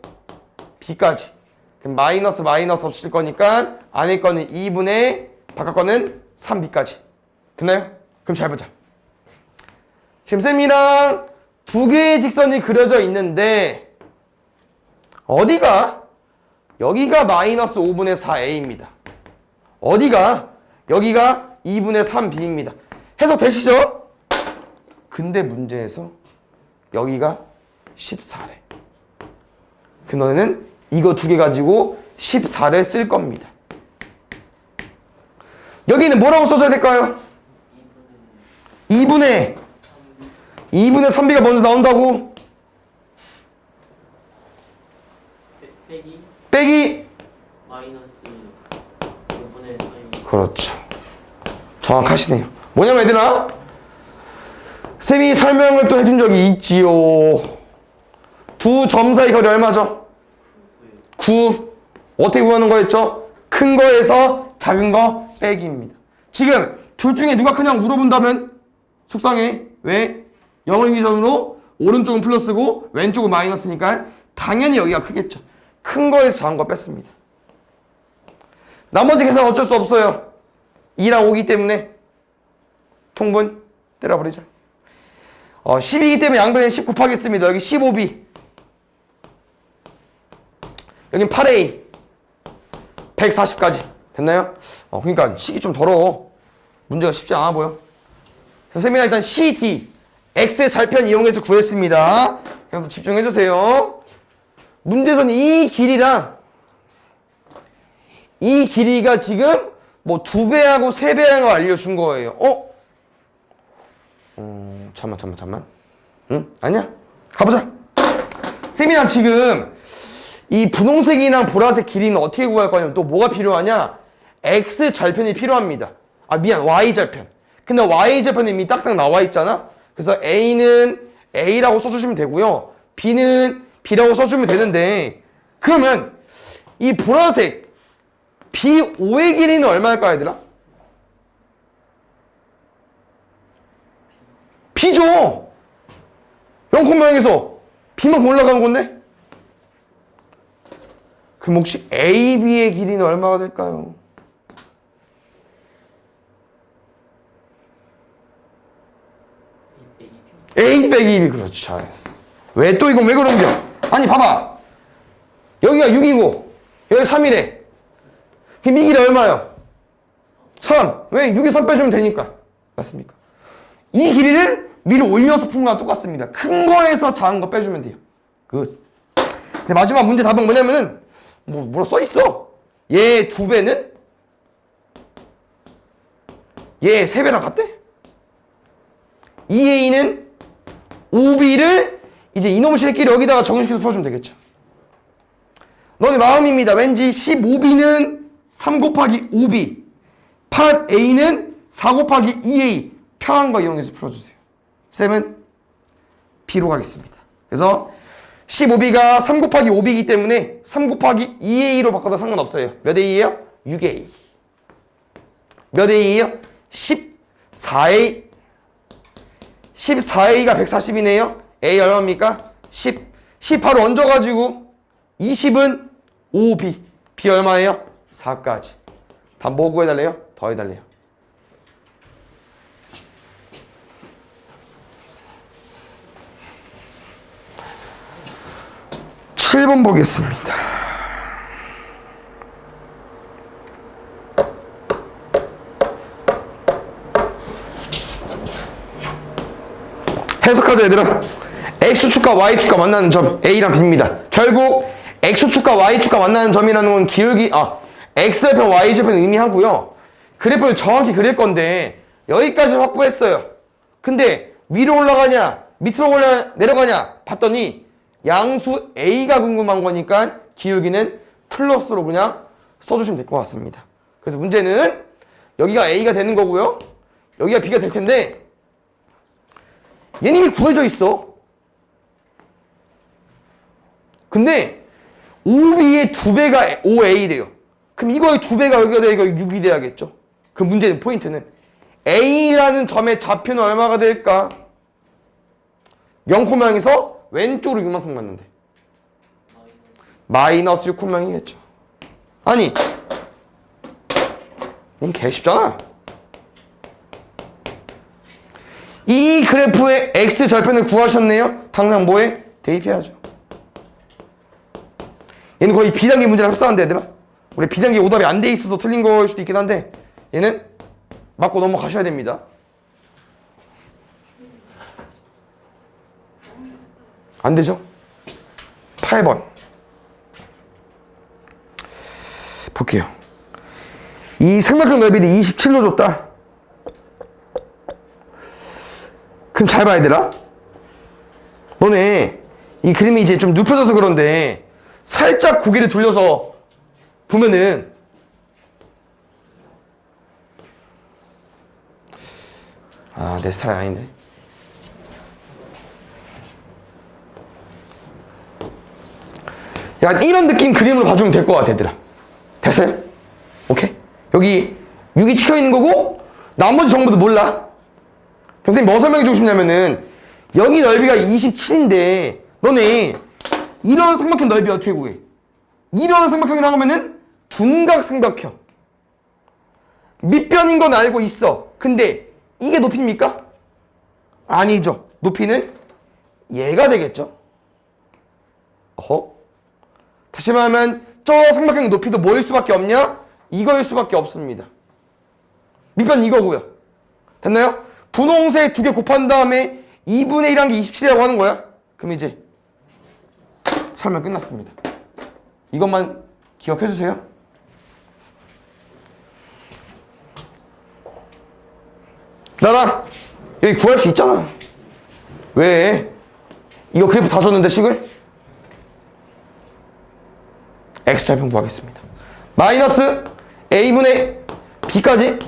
b까지. 그럼 마이너스 없을 거니까 안에 거는 2분의 바깥 거는 3b까지. 됐나요? 그럼 잘 보자. 지금 쌤이랑 두 개의 직선이 그려져 있는데 어디가? 여기가 마이너스 5분의 4a입니다. 어디가? 여기가 2분의 3b입니다. 해석되시죠? 근데 문제에서 여기가 14래. 그 너네는 이거 두 개 가지고 14를 쓸 겁니다. 여기는 뭐라고 써줘야 될까요? 2분의 3b가 먼저 나온다고? 빼기 마이너스 5분의 4. 그렇죠. 정확하시네요. 뭐냐면 얘들아 쌤이 설명을 또 해준 적이 있지요. 두 점 사이 거리 얼마죠? 9. 어떻게 구하는 거였죠? 큰 거에서 작은 거 빼기입니다. 지금 둘 중에 누가 크냐고 물어본다면 속상해. 왜? 영어 기준으로 오른쪽은 플러스고 왼쪽은 마이너스니까 당연히 여기가 크겠죠. 큰 거에서 작은 거 뺐습니다. 나머지 계산 어쩔 수 없어요. 2랑 5기 때문에 통분 때려버리자. 10이기 때문에 양변에 10 곱하겠습니다. 여기 15b. 여긴 8a. 140까지. 됐나요? 그러니까 식이 좀 더러워. 문제가 쉽지 않아 보여. 그래서 쌤이랑 일단 CD, X의 절편 이용해서 구했습니다. 그래서 집중해주세요. 문제에서는 이 길이랑 이 길이가 지금 뭐 2배하고 3배라는 걸 알려준 거예요. 잠만. 응? 아니야? 가보자. 쌤이랑 지금 이 분홍색이랑 보라색 길이는 어떻게 구할 거냐면 또 뭐가 필요하냐? X 절편이 필요합니다. Y 절편. 근데 Y 절편이 이미 딱딱 나와 있잖아? 그래서 A는 A라고 써주시면 되고요. B는 B라고 써주면 되는데 그러면 이 보라색 B5의 길이는 얼마일까 얘들아? B죠. 0,0에서 B만큼 올라가는 건데? 그럼 혹시 AB의 길이는 얼마가 될까요? A 빼기 B. 그렇지, 잘했어. 왜 또 이건 왜 그런겨? 아니 봐봐. 여기가 6이고 여기 3이래. 그럼 이 길이 얼마요? 3. 왜? 6에 3 빼주면 되니까. 맞습니까? 이 길이를 위로 올려서 푼 거랑 똑같습니다. 큰 거에서 작은 거 빼주면 돼요. 굿. 근데 마지막 문제 답은 뭐냐면은 뭐라 써있어. 얘 2배는 얘 3배랑 같대. 2a는 5b를 이제 이놈 새끼를 여기다가 적용시켜서 풀어주면 되겠죠. 너네 마음입니다. 왠지 15b는 3 곱하기 5b, 8a는 4 곱하기 2a 편한 거 이용해서 풀어주세요. 쌤은 b로 가겠습니다. 그래서 15b가 3 곱하기 5b이기 때문에 3 곱하기 2a로 바꿔도 상관없어요. 몇 a예요? 6a. 몇 a예요? 14a. 14a가 140이네요. a 얼마입니까? 10. 10 바로 얹어가지고 20은 5b. b 얼마예요? 4까지. 다 뭐 구해달래요? 더해달래요. 칠 번 보겠습니다. 해석하자 얘들아. X축과 Y축과 만나는 점 A랑 B입니다. 결국 X축과 Y축과 만나는 점이라는 건 기울기 X절편 Y절편 의미하고요. 그래프를 정확히 그릴 건데 여기까지 확보했어요. 근데 위로 올라가냐 밑으로 내려가냐 봤더니 양수 A가 궁금한 거니까 기울기는 플러스로 그냥 써주시면 될 것 같습니다. 그래서 문제는 여기가 A가 되는 거고요. 여기가 B가 될 텐데 얘는 이미 구해져 있어. 근데 5B의 2배가 5A래요. 그럼 이거의 2배가 여기가 돼야 이거 6이 돼야겠죠. 그 문제는 포인트는 A라는 점의 좌표는 얼마가 될까? 0,0에서 왼쪽으로 6만큼 갔는데 마이너스 6,0이겠죠. 아니 이건 개 쉽잖아. 이 그래프의 X절편을 구하셨네요. 당장 뭐해? 대입해야죠. 얘는 거의 B단계 문제랑 흡사한데 얘들아. 우리 B단계 오답이 안 돼 있어서 틀린 걸 수도 있긴 한데 얘는 맞고 넘어가셔야 됩니다. 안 되죠? 8번 볼게요. 이 삼각형 넓이를 27로 줬다. 그럼 잘 봐야 되라. 너네 이 그림이 이제 좀 눕혀져서 그런데 살짝 고개를 돌려서 보면은 내 스타일 아닌데. 약간 이런 느낌 그림으로 봐주면 될 것 같아, 얘들아. 됐어요? 오케이? 여기 6이 찍혀 있는 거고 나머지 정보도 몰라. 그럼 선생님 뭐 설명해 주고 싶냐면은 여기 넓이가 27인데 너네 이런 삼각형 넓이 어떻게 구해? 이런 삼각형이라고 하면은 둔각 삼각형. 밑변인 건 알고 있어. 근데 이게 높이입니까? 아니죠. 높이는 얘가 되겠죠. 어허? 다시 말하면 저 삼각형의 높이도 뭐일 수밖에 없냐? 이거일 수밖에 없습니다. 밑변 이거고요. 됐나요? 분홍색 두 개 곱한 다음에 2분의 1한 게 27이라고 하는 거야. 그럼 이제 설명 끝났습니다. 이것만 기억해 주세요. 나랑 여기 구할 수 있잖아. 왜? 이거 그래프 다 줬는데 식을? X좌표형 구하겠습니다. 마이너스 A분의 B까지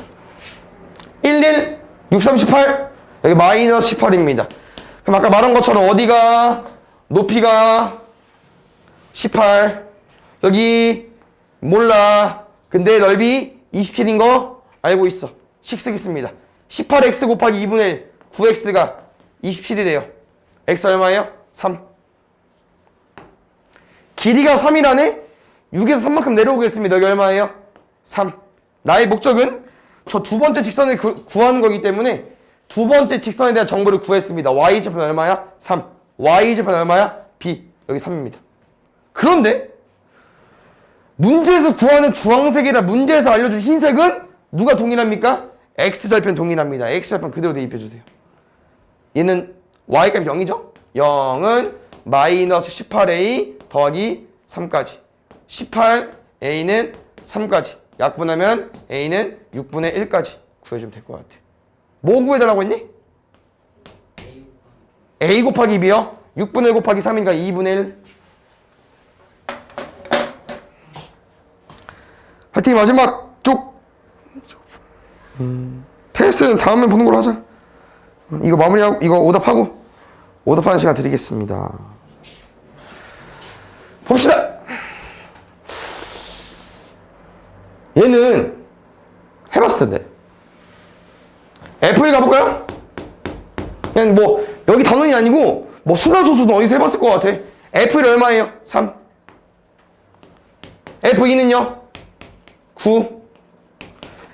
11, 6, 3, 18 여기 마이너스 18입니다. 그럼 아까 말한 것처럼 어디가 높이가 18 여기 몰라. 근데 넓이 27인 거 알고 있어. 식 쓰겠습니다. 18x 곱하기 2분의 1 9x가 27이래요. x 얼마예요? 3. 길이가 3이라네? 6에서 3만큼 내려오겠습니다. 여기 얼마예요? 3. 나의 목적은 저 두 번째 직선을 구하는 거기 때문에 두 번째 직선에 대한 정보를 구했습니다. y좌표는 얼마야? 3. y좌표는 얼마야? b. 여기 3입니다. 그런데 문제에서 구하는 주황색이라 문제에서 알려준 흰색은 누가 동일합니까? x절편 동일합니다. x절편 그대로 대입해주세요. 얘는 y값이 0이죠? 0은 마이너스 18a 더하기 3까지 18a는 3까지 약분하면 a는 6분의 1까지 구해주면 될 것 같아. 뭐 구해달라고 했니? a 곱하기 b요? 6분의 1 곱하기 3이니까 2분의 1. 하여튼 마지막 쪽 테스트는 다음에 보는 걸로 하자. 이거 마무리하고 이거 오답하고 오답하는 시간 드리겠습니다. 봅시다. 얘는 해봤을 텐데 F1 가볼까요? 그냥 뭐 여기 단원이 아니고 뭐 순환소수는 어디서 해봤을 것 같아. F1 얼마예요? 3. F2는요? 9.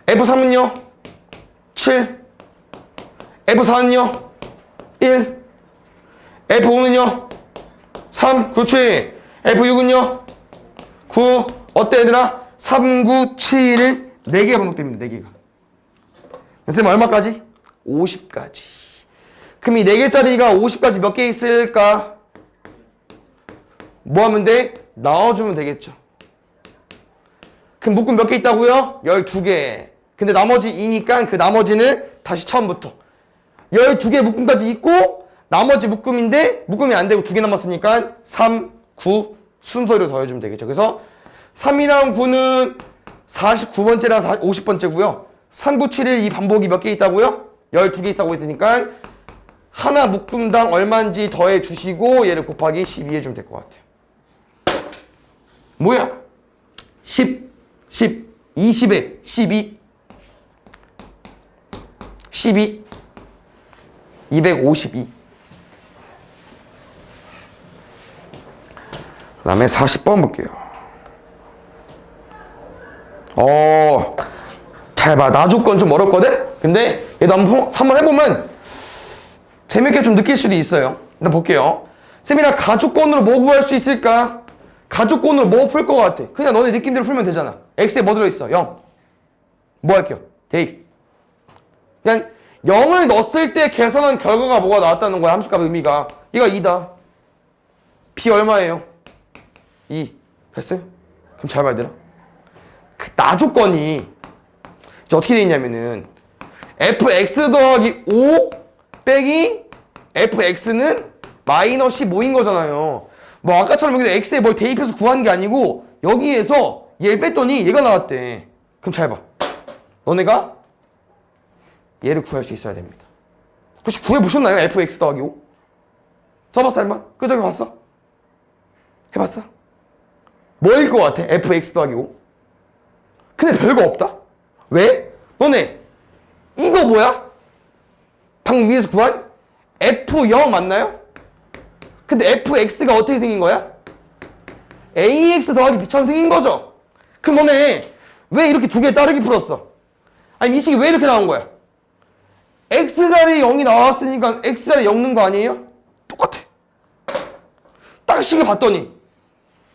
F3은요? 7. F4는요? 1. F5는요? 3. 그렇지. F6은요? 9. 어때 얘들아? 3, 9, 7을 4개가 반복됩니다. 4개가. 선생님 얼마까지? 50까지. 그럼 이 4개짜리가 50까지 몇 개 있을까? 뭐 하면 돼? 나눠주면 되겠죠. 그럼 묶음 몇 개 있다고요? 12개. 근데 나머지 2니까 그 나머지는 다시 처음부터 12개 묶음까지 있고 나머지 묶음인데 묶음이 안 되고 2개 남았으니까 3, 9 순서로 더해주면 되겠죠. 그래서 3이랑 9는 49번째랑 50번째고요. 3, 9, 7, 1 이 반복이 몇 개 있다고요? 12개 있다고 했으니까 하나 묶음당 얼마인지 더해 주시고 얘를 곱하기 12 해주면 될 것 같아요. 뭐야? 10, 20에 12 252 그 다음에 40번 볼게요. 잘 봐. 나 조건 좀 어렵거든? 근데 얘도 한번 해보면 재밌게 좀 느낄 수도 있어요. 일단 볼게요. 쌤이랑 가조건으로 뭐 구할 수 있을까? 가조건으로 뭐 풀 것 같아? 그냥 너네 느낌대로 풀면 되잖아. x에 뭐 들어있어? 0. 뭐 할게요? 대입. 그냥 0을 넣었을 때 계산한 결과가 뭐가 나왔다는 거야. 함수값 의미가. 얘가 2다. b 얼마예요? 2. 됐어요? 그럼 잘 봐야 되나? 그 나 조건이 이제 어떻게 돼 있냐면은 fx 더하기 5 빼기 fx는 마이너스 15인 거잖아요. 뭐 아까처럼 여기서 x에 뭘 대입해서 구하는 게 아니고 여기에서 얘를 뺐더니 얘가 나왔대. 그럼 잘 봐. 너네가 얘를 구할 수 있어야 됩니다. 혹시 구해보셨나요? fx 더하기 5? 써봤어, 한번? 끄적여 봤어? 해봤어? 뭐일 것 같아? fx 더하기 5. 근데 별거 없다. 왜? 너네 이거 뭐야? 방금 위에서 구한 f0 맞나요? 근데 fx가 어떻게 생긴 거야? ax 더하기 b처럼 생긴 거죠. 그럼 너네 왜 이렇게 두 개 다르게 풀었어? 아니 이 식이 왜 이렇게 나온 거야? x자리에 0이 나왔으니까 x자리에 0 넣은 거 아니에요? 똑같아. 딱 식을 봤더니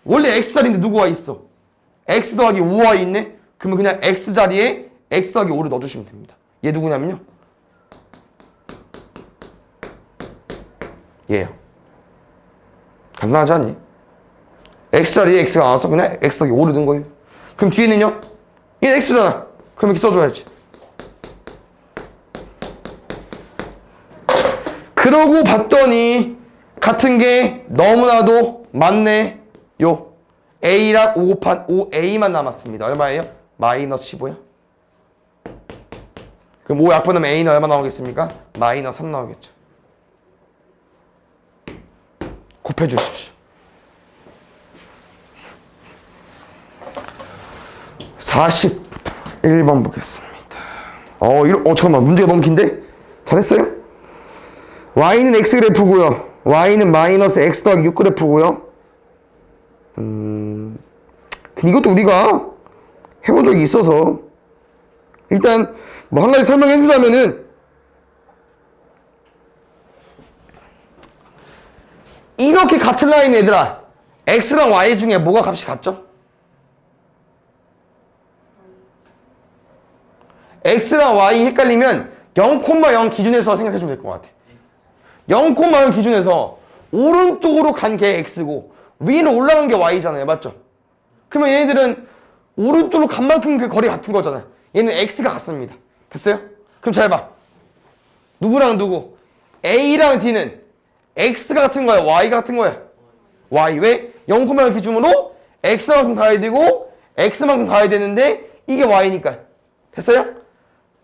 원래 x자리인데 누구와 있어? x 더하기 5와 있네? 그러면 그냥 x자리에 x 더하기 5를 넣어주시면 됩니다. 얘 누구냐면요, 얘요. 간단하지 않니? x자리에 x가 나와서 그냥 x 더하기 5를 넣은 거예요. 그럼 뒤에는요? 얘는 x잖아. 그럼 이렇게 써줘야지. 그러고 봤더니 같은 게 너무나도 많네. 요 a랑 5 곱한 5a만 남았습니다. 얼마예요? 마이너스 15요. 그럼 5 약분하면 a는 얼마 나오겠습니까? 마이너스 3 나오겠죠. 곱해 주십시오. 41번 보겠습니다. 잠깐만, 문제가 너무 긴데? 잘했어요? y는 x 그래프고요. y는 마이너스 x 더하기 6 그래프고요. 이것도 우리가 해본 적이 있어서 일단 뭐 한 가지 설명해 주자면은, 이렇게 같은 라인 얘들아, x랑 y 중에 뭐가 값이 같죠? x랑 y 헷갈리면 0,0 기준에서 생각해 주면 될 것 같아. 0,0 기준에서 오른쪽으로 간 게 x고 위로 올라간 게 y잖아요. 맞죠? 그러면 얘네들은 오른쪽으로 간 만큼 그 거리 같은 거잖아요. 얘는 x가 같습니다. 됐어요? 그럼 잘 봐. 누구랑 누구? a랑 d는 x가 같은 거야? y가 같은 거야? y. 왜? 0,0 기준으로 x만큼 가야 되고 x만큼 가야 되는데 이게 y니까. 됐어요?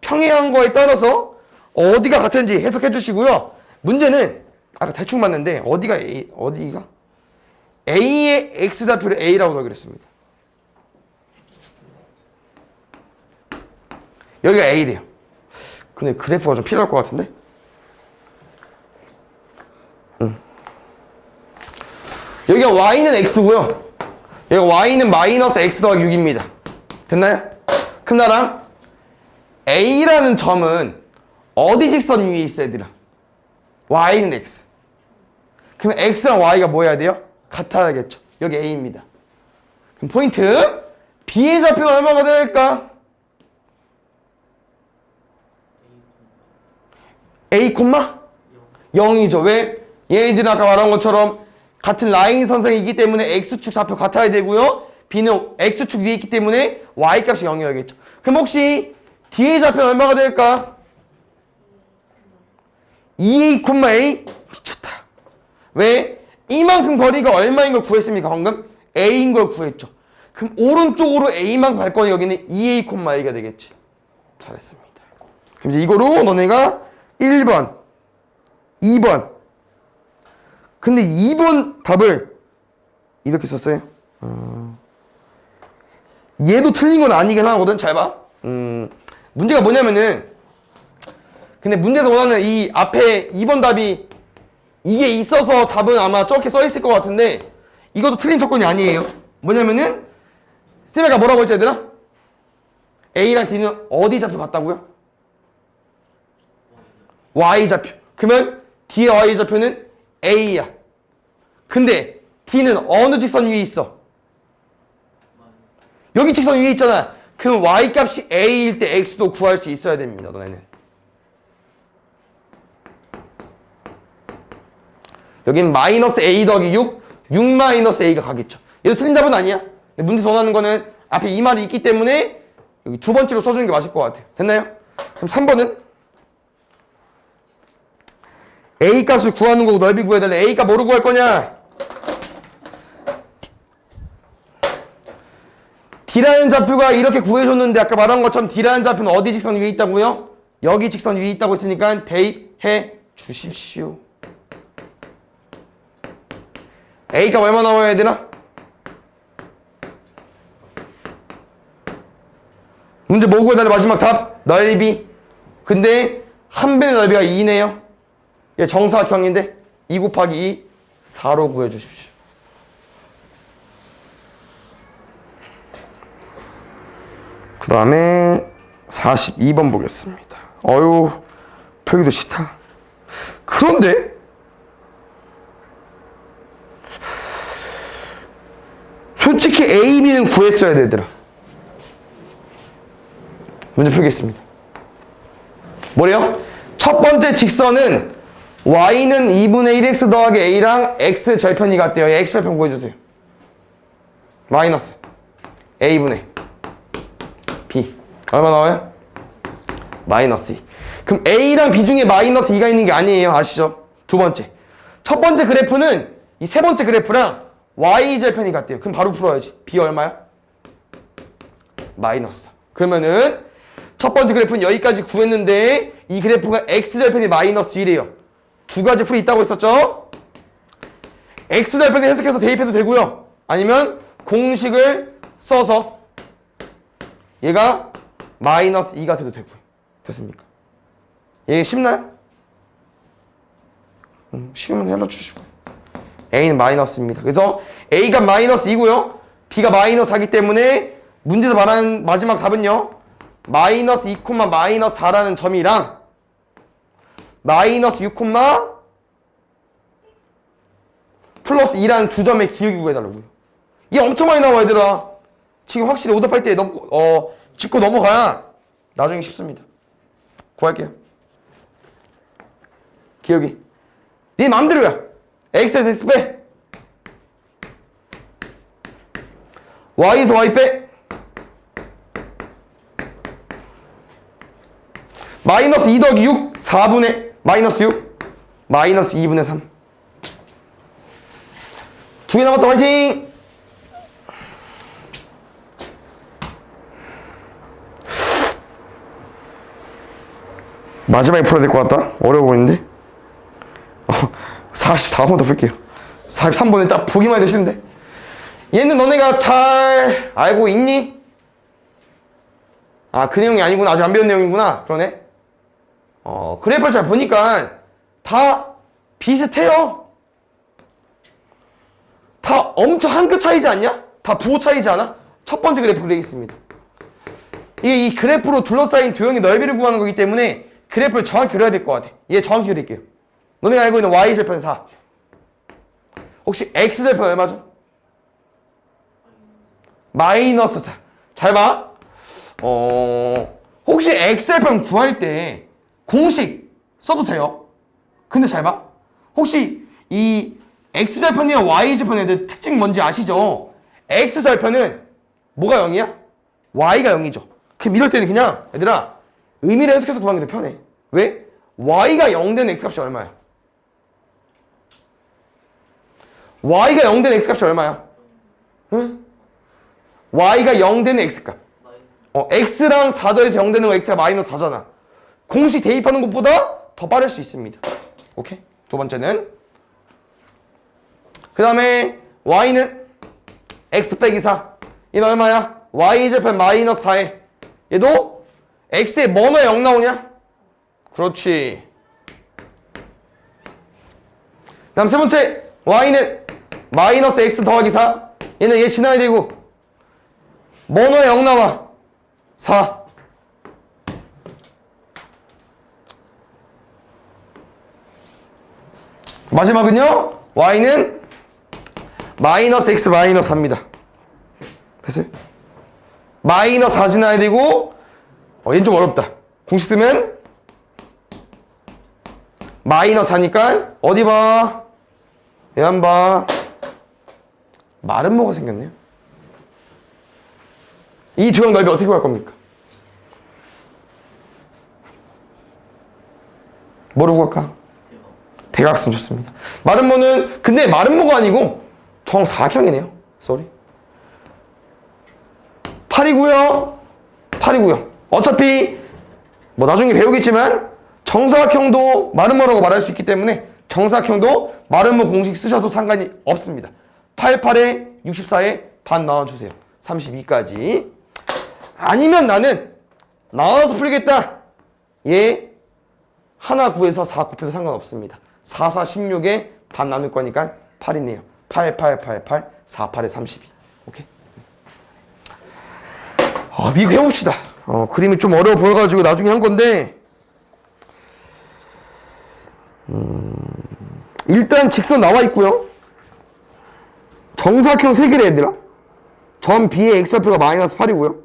평행한 거에 따라서 어디가 같은지 해석해 주시고요. 문제는 아까 대충 봤는데 어디가 A의 X좌표를 A라고 넣기로 했습니다. 여기가 A래요. 근데 그래프가 좀 필요할 것 같은데? 여기가 Y는 X고요. 여기가 Y는 마이너스 X 더하기 6입니다. 됐나요? 그럼 나랑 A라는 점은 어디 직선 위에 있어, 얘들아? Y는 X. 그러면 X랑 Y가 뭐 해야 돼요? 같아야겠죠. 여기 A입니다. 그럼 포인트, B의 좌표가 얼마가 될까? A, 0이죠. 왜? 얘네들은 아까 말한 것처럼 같은 라인 선상이기 때문에 X축 좌표 같아야 되고요. B는 X축 위에 있기 때문에 Y값이 0이어야겠죠. 그럼 혹시 D의 좌표는 얼마가 될까? 2A, A? 미쳤다. 왜? 이만큼 거리가 얼마인 걸 구했습니까? 방금? A인 걸 구했죠. 그럼 오른쪽으로 A만 갈 거니 여기는 2A, A가 되겠지. 잘했습니다. 그럼 이제 이거로 너네가 1번, 2번. 근데 2번 답을 이렇게 썼어요. 얘도 틀린 건 아니긴 하거든. 잘 봐. 문제가 뭐냐면은, 근데 문제에서 원하는 이 앞에 2번 답이 이게 있어서 답은 아마 저렇게 써 있을 것 같은데, 이것도 틀린 조건이 아니에요. 뭐냐면은 쌤이가 뭐라고 했지, 얘들아? A랑 D는 어디 좌표 같다고요? Y 좌표. 그러면 D의 Y 좌표는 A야. 근데 D는 어느 직선 위에 있어? 여기 직선 위에 있잖아. 그럼 Y 값이 A일 때 X도 구할 수 있어야 됩니다, 너네는. 여긴 마이너스 A 더하기 6 마이너스 A가 가겠죠. 얘도 틀린 답은 아니야. 문제에서 원하는 거는 앞에 이 말이 있기 때문에 여기 두 번째로 써주는 게 맞을 것 같아요. 됐나요? 그럼 3번은 A 값을 구하는 거고 넓이 구해달래. A 값 뭐로 구할 거냐? D라는 좌표가 이렇게 구해줬는데 아까 말한 것처럼 D라는 좌표는 어디 직선 위에 있다고요? 여기 직선 위에 있다고 했으니까 대입해 주십시오. A 값 얼마 나와야 되나? 문제 뭐 구해달래? 마지막 답 넓이. 근데 한 변의 넓이가 2네요. 얘 정사각형인데 2 곱하기 2 4로 구해주십시오. 그 다음에 42번 보겠습니다. 어휴 표기도 싫다. 그런데 솔직히 A, B는 구했어야 되더라. 문제 풀겠습니다. 뭐래요? 첫 번째 직선은 y는 2분의 1x 더하기 a랑 x 절편이 같대요. x 절편 구해주세요. 마이너스 a분의 b 얼마 나와요? 마이너스 2. 그럼 a랑 b 중에 마이너스 2가 있는 게 아니에요. 아시죠? 두 번째. 첫 번째 그래프는 이 세 번째 그래프랑 y 절편이 같대요. 그럼 바로 풀어야지. b 얼마야? 마이너스 4. 그러면은 첫 번째 그래프는 여기까지 구했는데 이 그래프가 x절편이 마이너스 1이에요. 두 가지 풀이 있다고 했었죠? x절편을 해석해서 대입해도 되고요. 아니면 공식을 써서 얘가 마이너스 2가 돼도 되고요. 됐습니까? 얘 쉽나요? 쉬우면 해놔주시고. a는 마이너스입니다. 그래서 a가 마이너스 2고요. b가 마이너스 4기 때문에 문제에서 말하는 마지막 답은요. 마이너스 2, 마이너스 4라는 점이랑 마이너스 6, 플러스 2라는 두 점의 기울기 구해달라고요. 이게 엄청 많이 나와 얘들아. 지금 확실히 오답할 때 짚고 넘어가야 나중에 쉽습니다. 구할게요. 기울기 네 맘대로야. x에서 x 빼, y에서 y 빼, 마이너스 2 더하기 6 4분의 마이너스 6 마이너스 2분의 3. 두 개 남았다. 화이팅! 마지막에 풀어야 될 것 같다. 어려워 보이는데 44번 더 풀게요. 43번에 딱 보기만 해도 싫은데. 얘는 너네가 잘 알고 있니? 아, 그 내용이 아니구나. 아직 안 배운 내용이구나. 그러네. 그래프를 잘 보니까 다 비슷해요. 다 엄청 한 끗 차이지 않냐? 다 부호 차이지 않아? 첫 번째 그래프 그리겠습니다. 이게 이 그래프로 둘러싸인 도형의 넓이를 구하는 거기 때문에 그래프를 정확히 그려야 될 것 같아. 얘 정확히 그릴게요. 너네가 알고 있는 y절편 4. 혹시 x절편 얼마죠? 마이너스 4. 잘 봐. 혹시 x절편 구할 때 공식 써도 돼요. 근데 잘 봐. 혹시 이 x절편이랑 y절편의 특징 뭔지 아시죠? x절편은 뭐가 0이야? y가 0이죠. 그럼 이럴 때는 그냥 얘들아 의미를 해석해서 구하는 게 더 편해. 왜? y가 0 된 x값이 얼마야? y가 0 된 x값이 얼마야? 응? y가 0 되는 x값. x랑 4 더해서 0 되는 거 x가 마이너스 4잖아. 공식 대입하는 것보다 더 빠를 수 있습니다. 오케이? 두 번째는 그 다음에 y는 x 빼기 4. 얘는 얼마야? y절편 마이너스 4에 얘도 x에 뭐나 0 나오냐? 그렇지. 그 다음 세 번째 y는 마이너스 x 더하기 4. 얘는 얘 지나야 되고 뭐나 0 나와? 4. 마지막은요 y는 마이너스 x 마이너스 4입니다. 됐어요? 마이너스 4 지나야 되고 얘는 좀 어렵다. 공식 쓰면 마이너스 4니까 어디 봐? 얘 안 봐. 마른 뭐가 생겼네요. 이 도형 넓이 어떻게 구할 겁니까? 뭐로 구할까? 대각선 좋습니다. 마른 뭐는 근데 마른 뭐가 아니고 정사각형이네요. 쏘리. 8이고요. 8이고요. 어차피 뭐 나중에 배우겠지만 정사각형도 마른 뭐라고 말할 수 있기 때문에 정사각형도 마른 뭐 공식 쓰셔도 상관이 없습니다. 88에 64에 반 넣어주세요. 32까지. 아니면 나는 나눠서 풀겠다. 얘 하나 구해서 4 곱해도 상관없습니다. 4, 4, 16에 반 나눌 거니까 8이네요. 8, 8, 8, 8, 4, 8에 32. 오케이? 미국 해봅시다. 그림이 좀 어려워 보여가지고 나중에 한 건데, 일단 직선 나와 있고요. 정사각형 3개래 얘들아. 점 B의 x좌표가 마이너스 8이고요.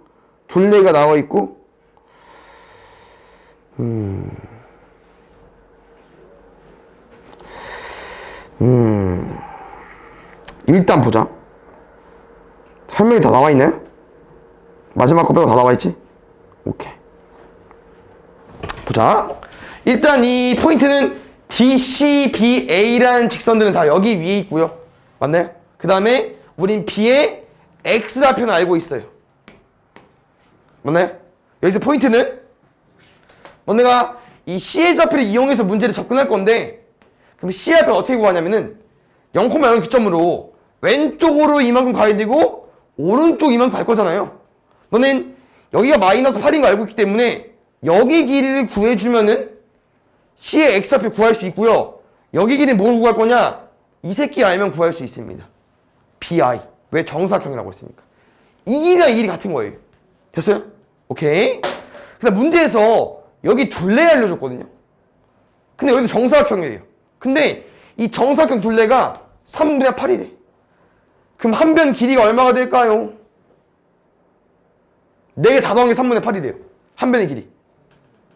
둘레가 나와 있고, 일단 보자. 설명이 다 나와 있네. 마지막 거 빼고 다 나와 있지? 오케이. 보자. 일단 이 포인트는 DCBA라는 직선들은 다 여기 위에 있고요. 맞나요? 그 다음에 우린 B의 X좌표는 알고 있어요. 맞나요? 여기서 포인트는 너네가 이 C의 좌표를 이용해서 문제를 접근할 건데, 그럼 C의 좌표를 어떻게 구하냐면은 0,0 기점으로 왼쪽으로 이만큼 가야 되고 오른쪽 이만큼 갈 거잖아요. 너는 여기가 마이너스 8인 거 알고 있기 때문에 여기 길이를 구해주면은 C의 X좌표 구할 수 있고요. 여기 길이 뭘 구할 거냐? 이 새끼 알면 구할 수 있습니다. BI. 왜 정사각형이라고 했습니까? 이 길이랑 이 길이 같은 거예요. 됐어요? 오케이. 근데 문제에서 여기 둘레 알려줬거든요. 근데 여기도 정사각형이에요. 근데 이 정사각형 둘레가 3분의 8이래. 그럼 한 변 길이가 얼마가 될까요? 4개 다 더한 게 3분의 8이래요. 한 변의 길이.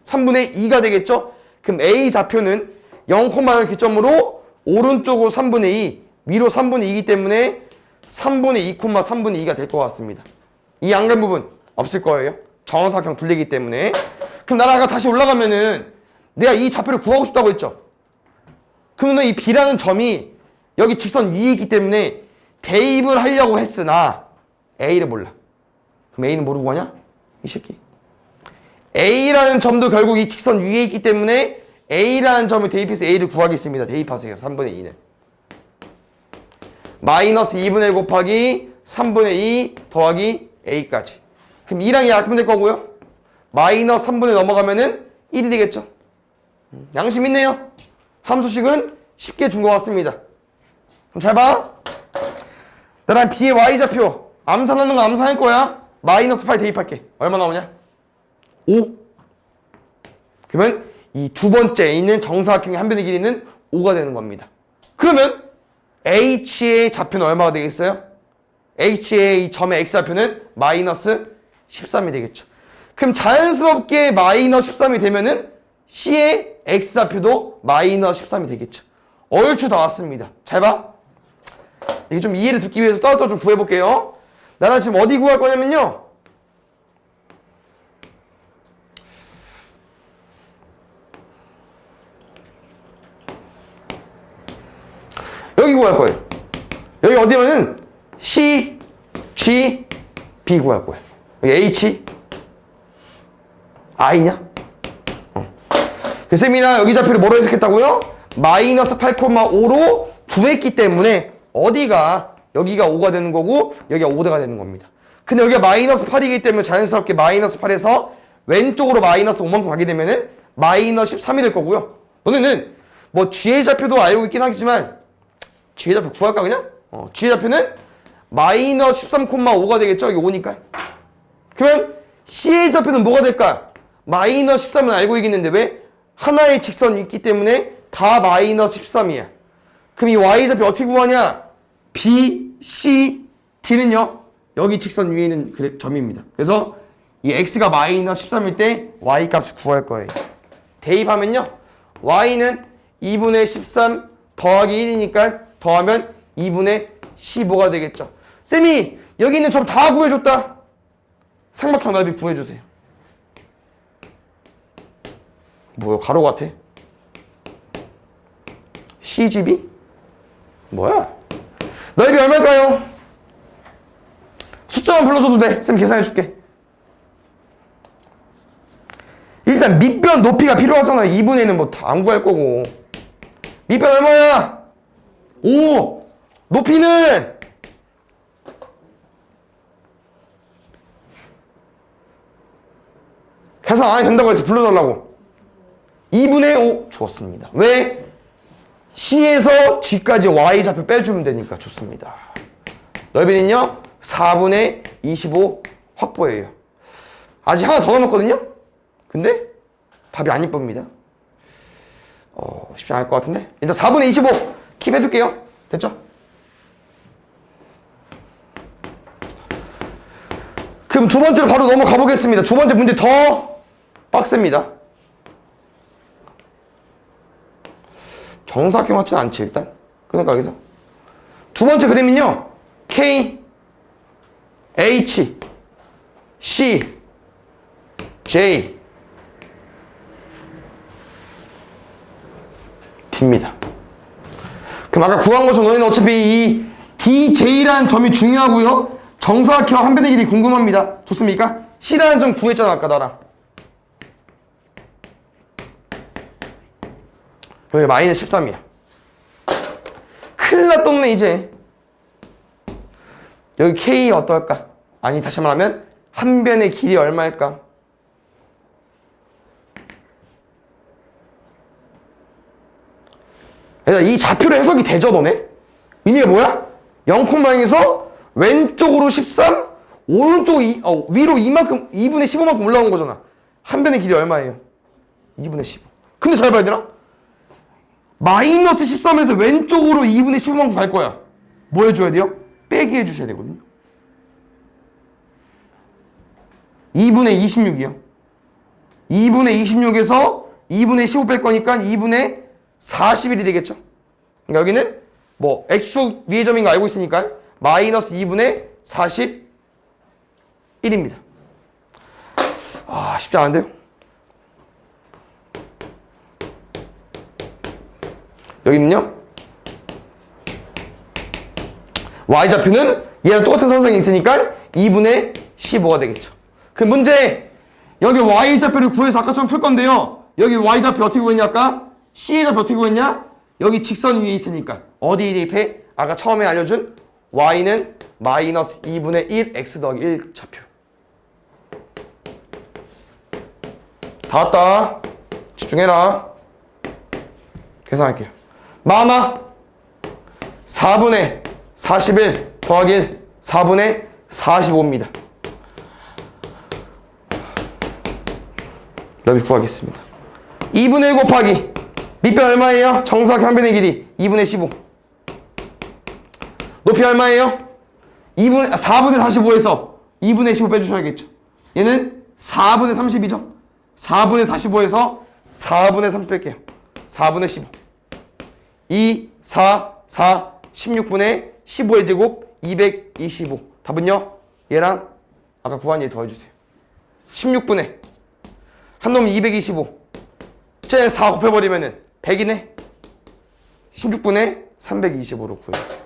3분의 2가 되겠죠? 그럼 A 좌표는 0,1 기점으로 오른쪽으로 3분의 2, 위로 3분의 2이기 때문에 3분의 2, 3분의 2가 될 것 같습니다. 이 양변 부분 없을 거예요. 정사각형 둘레이기 때문에. 그럼 나라가 다시 올라가면은 내가 이 좌표를 구하고 싶다고 했죠. 그러면 이 B라는 점이 여기 직선 위에 있기 때문에 대입을 하려고 했으나 A를 몰라. 그럼 A는 뭐로 구하냐? 이 새끼. A라는 점도 결국 이 직선 위에 있기 때문에 A라는 점을 대입해서 A를 구하겠습니다. 대입하세요. 3분의 2는. 마이너스 2분의 1 곱하기 3분의 2 더하기 A까지. 그럼 2랑 2 약분될 거고요. 마이너스 3분의 넘어가면은 1이 되겠죠. 양심 있네요. 함수식은 쉽게 준 것 같습니다. 그럼 잘 봐. 나랑 B의 Y좌표 암산하는 거 암산할 거야. 마이너스 8 대입할게. 얼마 나오냐? 5. 그러면 이 두 번째에 있는 정사각형의 한 변의 길이는 5가 되는 겁니다. 그러면 H의 좌표는 얼마가 되겠어요? H의 이 점의 X좌표는 마이너스 13이 되겠죠. 그럼 자연스럽게 마이너스 13이 되면은 C의 X좌표도 마이너스 13이 되겠죠. 얼추 다 왔습니다. 잘 봐. 이게 좀 이해를 듣기 위해서 따로 좀 구해볼게요. 나는 지금 어디 구할 거냐면요. 여기 구할 거예요. 여기 어디면은 C, G, B 구할 거예요. 여기 H, I냐? 그 쌤이나 여기 좌표를 뭐로 해석했다고요? 마이너스 8,5로 구했기 때문에 어디가 여기가 5가 되는 거고 여기가 5대가 되는 겁니다. 근데 여기가 마이너스 8이기 때문에 자연스럽게 마이너스 8에서 왼쪽으로 마이너스 5만큼 가게 되면은 마이너스 13이 될 거고요. 너네는 뭐 G의 좌표도 알고 있긴 하지만 G의 좌표 구할까 그냥? G의 좌표는 마이너스 13,5가 되겠죠? 여기 5니까. 그러면 C의 좌표는 뭐가 될까? 마이너스 13은 알고 있겠는데 왜? 하나의 직선이 있기 때문에 다 마이너스 13이야. 그럼 이 Y좌표 어떻게 구하냐? B, C, D는요. 여기 직선 위에 있는 점입니다. 그래서 이 X가 마이너스 13일 때 Y 값을 구할 거예요. 대입하면요. Y는 2분의 13 더하기 1이니까 더하면 2분의 15가 되겠죠. 쌤이 여기 있는 점 다 구해줬다. 삼각형 넓이 구해주세요. 뭐야 가로 같아? CGB? 뭐야? 넓이 얼마일까요? 숫자만 불러줘도 돼. 쌤 계산해줄게. 일단 밑변 높이가 필요하잖아. 2분의 1은 뭐 다 안 구할 거고. 밑변 얼마야? 5. 높이는 계산 안 해도 된다고 해서 불러달라고. 2분의 5 좋습니다. 왜? C에서 G까지 Y좌표 빼주면 되니까 좋습니다. 넓이는요 4분의 25 확보예요. 아직 하나 더 남았거든요. 근데 답이 안 이쁩니다. 쉽지 않을 것 같은데 일단 4분의 25 킵해둘게요. 됐죠? 그럼 두 번째로 바로 넘어가 보겠습니다. 두 번째 문제 더 빡셉니다. 정사각형 같지는 않지 일단 끊을까 여기서. 두 번째 그림은요 K, H, C, J, D입니다. 그럼 아까 구한 것처럼 너희는 어차피 이 DJ라는 점이 중요하고요. 정사각형 한 변의 길이 궁금합니다. 좋습니까? C라는 점 구했잖아 아까 나랑. 여기 마이너스 13이야. 큰일 났던네 이제. 여기 K 어떨까? 아니 다시 말하면 한 변의 길이 얼마일까? 이 좌표로 해석이 되죠 너네? 의미가 뭐야? 0,0에서 왼쪽으로 13, 오른쪽 위로 이만큼 2분의 15만큼 올라온 거잖아. 한 변의 길이 얼마예요? 2분의 15. 근데 잘 봐야 되나? 마이너스 13에서 왼쪽으로 2분의 15만큼 갈 거야. 뭐 해줘야 돼요? 빼기 해주셔야 되거든요. 2분의 26이요. 2분의 26에서 2분의 15 뺄 거니까 2분의 41이 되겠죠. 그러니까 여기는 뭐 X축 위의 점인 거 알고 있으니까 마이너스 2분의 41입니다. 쉽지 않은데요? 여기는요 Y좌표는 얘랑 똑같은 선상에 있으니까 2분의 15가 되겠죠. 그 문제 여기 Y좌표를 구해서 아까처럼 풀 건데요. 여기 Y좌표 어떻게 구했냐 아까? C의 좌표 어떻게 구했냐? 여기 직선 위에 있으니까 어디에 대입해? 아까 처음에 알려준 Y는 마이너스 2분의 1 X 더하기 1 좌표. 다 왔다. 집중해라. 계산할게요. 마마 4분의 41 더하기 1 4분의 45입니다. 넓이 구하겠습니다. 2분의 1 곱하기 밑변 얼마예요? 정사각형 한 변의 길이 2분의 15. 높이 얼마예요? 4분의 45에서 2분의 15 빼주셔야겠죠. 얘는 4분의 30이죠. 4분의 45에서 4분의 30 뺄게요. 4분의 15. 2, 4, 4, 16분의 15의 제곱 225. 답은요? 얘랑 아까 구한 얘 더해주세요. 16분의 한 놈은 225. 쟤 4 곱해버리면은 100이네. 16분의 325로 구해주세요.